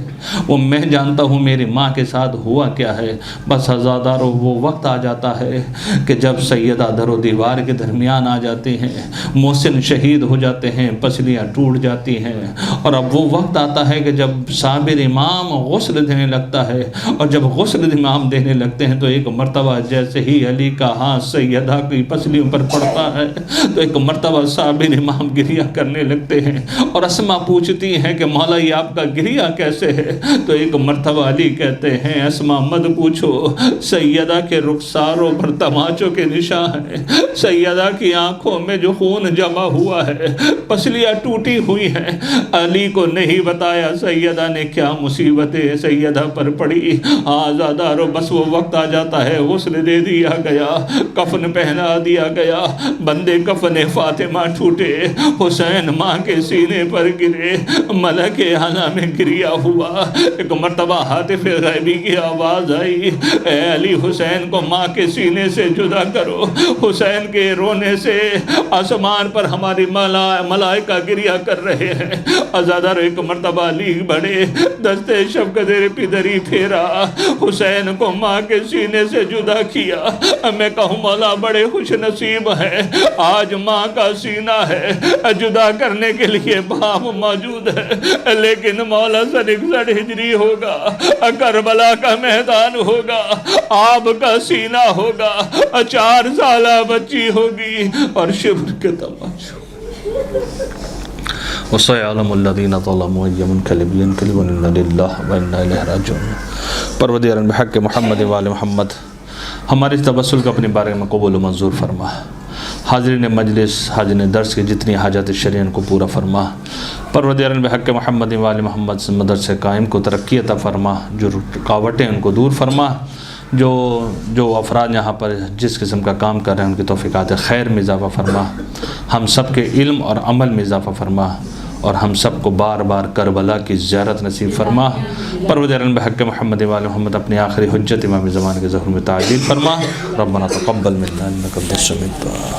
وہ میں جانتا ہوں میری ماں کے ساتھ ہوا کیا ہے. بس ہزادارو وہ وقت آ جاتا ہے کہ جب سیدہ در و دیوار کے درمیان آ جاتی ہیں، محسن شہید ہو جاتے ہیں، پسلیاں ٹوٹ جاتی ہیں، اور اب وہ وقت آتا ہے کہ جب صابر امام غسل دینے لگتا ہے، اور جب غسل امام دینے لگتے ہیں تو ایک مرتبہ مرتبہ جیسے ہی علی کا ہاتھ سیدہ کی پسلیوں پر پڑتا ہے تو ایک مرتبہ صابر امام گریہ کرنے لگتے ہیں، اور اسما پوچھتی ہیں کہ مولا یہ آپ کا گریہ کیسے ہے؟ تو ایک مرتبہ علی کہتے ہیں اسما مت پوچھو، سیدہ کے رخساروں پر تماچوں کے نشان ہیں، سیدہ کی آنکھوں میں جو خون جمع ہوا ہے، پسلیاں ٹوٹی ہوئی ہیں۔ علی کو نہیں بتایا سیدہ نے کیا مصیبتیں سیدہ پر پڑی، آزادارو بس وہ وقت آ جاتا ہے، غسل دے دیا گیا، کفن پہنا دیا گیا، بندے کفن فاطمہ ٹوٹے، حسین ماں کے سینے پر گرے، ملک اعلیٰ میں گریا ہوا۔ ایک مرتبہ ہاتف غیبی کی آواز آئی، اے علی حسین کو ماں کے سینے سے جدا کرو، حسین کے رونے سے آسمان پر ہماری ملائکہ گریا کر رہے ہیں۔ آزادار ایک مرتبہ علی بڑے دستے شفقت پدری پھیرا، حسین کو ماں کے سینے سے جدا کیا۔ میں کہوں مولا بڑے خوش نصیب ہیں، آج ماں کا سینہ ہے، جدا کرنے کے لیے باپ موجود ہے، لیکن مولا سن 61 ہجری ہوگا، کربلا کا میدان ہوگا، آپ کا سینہ ہوگا، 4 سالہ بچی ہوگی اور شبر کے تماشو۔ وَسَيَعْلَمُ الَّذِينَ ظَلَمُوا أَيَّ مُنْقَلِبٍ يَنقَلِبُونَ إِنَّ لِلَّهِ وَإِنَّا إِلَيْهِ رَاجِعُونَ۔ پروردگار بحق محمد وآل محمد ہمارے اس تبسل کو اپنے بارے میں قبول و منظور فرما، حاضرین مجلس حاضرین درس کی جتنی حاجات شرعی کو پورا فرما۔ پروردگار بحق محمد وآل محمد مدرسہ قائم کو ترقی عطا فرما، جو رکاوٹیں ان کو دور فرما، جو افراد یہاں پر جس قسم کا کام کر رہے ہیں ان کی توفیقات خیر میں اضافہ فرما، ہم سب کے علم اور عمل میں اضافہ فرما، اور ہم سب کو بار بار کربلا کی زیارت نصیب فرما۔ پروردگار بحق محمد وآل محمد اپنی آخری حجت امام زمان کے ظہور میں تعجیل فرما۔ ربنا تقبل منا انک انت السمیع الدعاء۔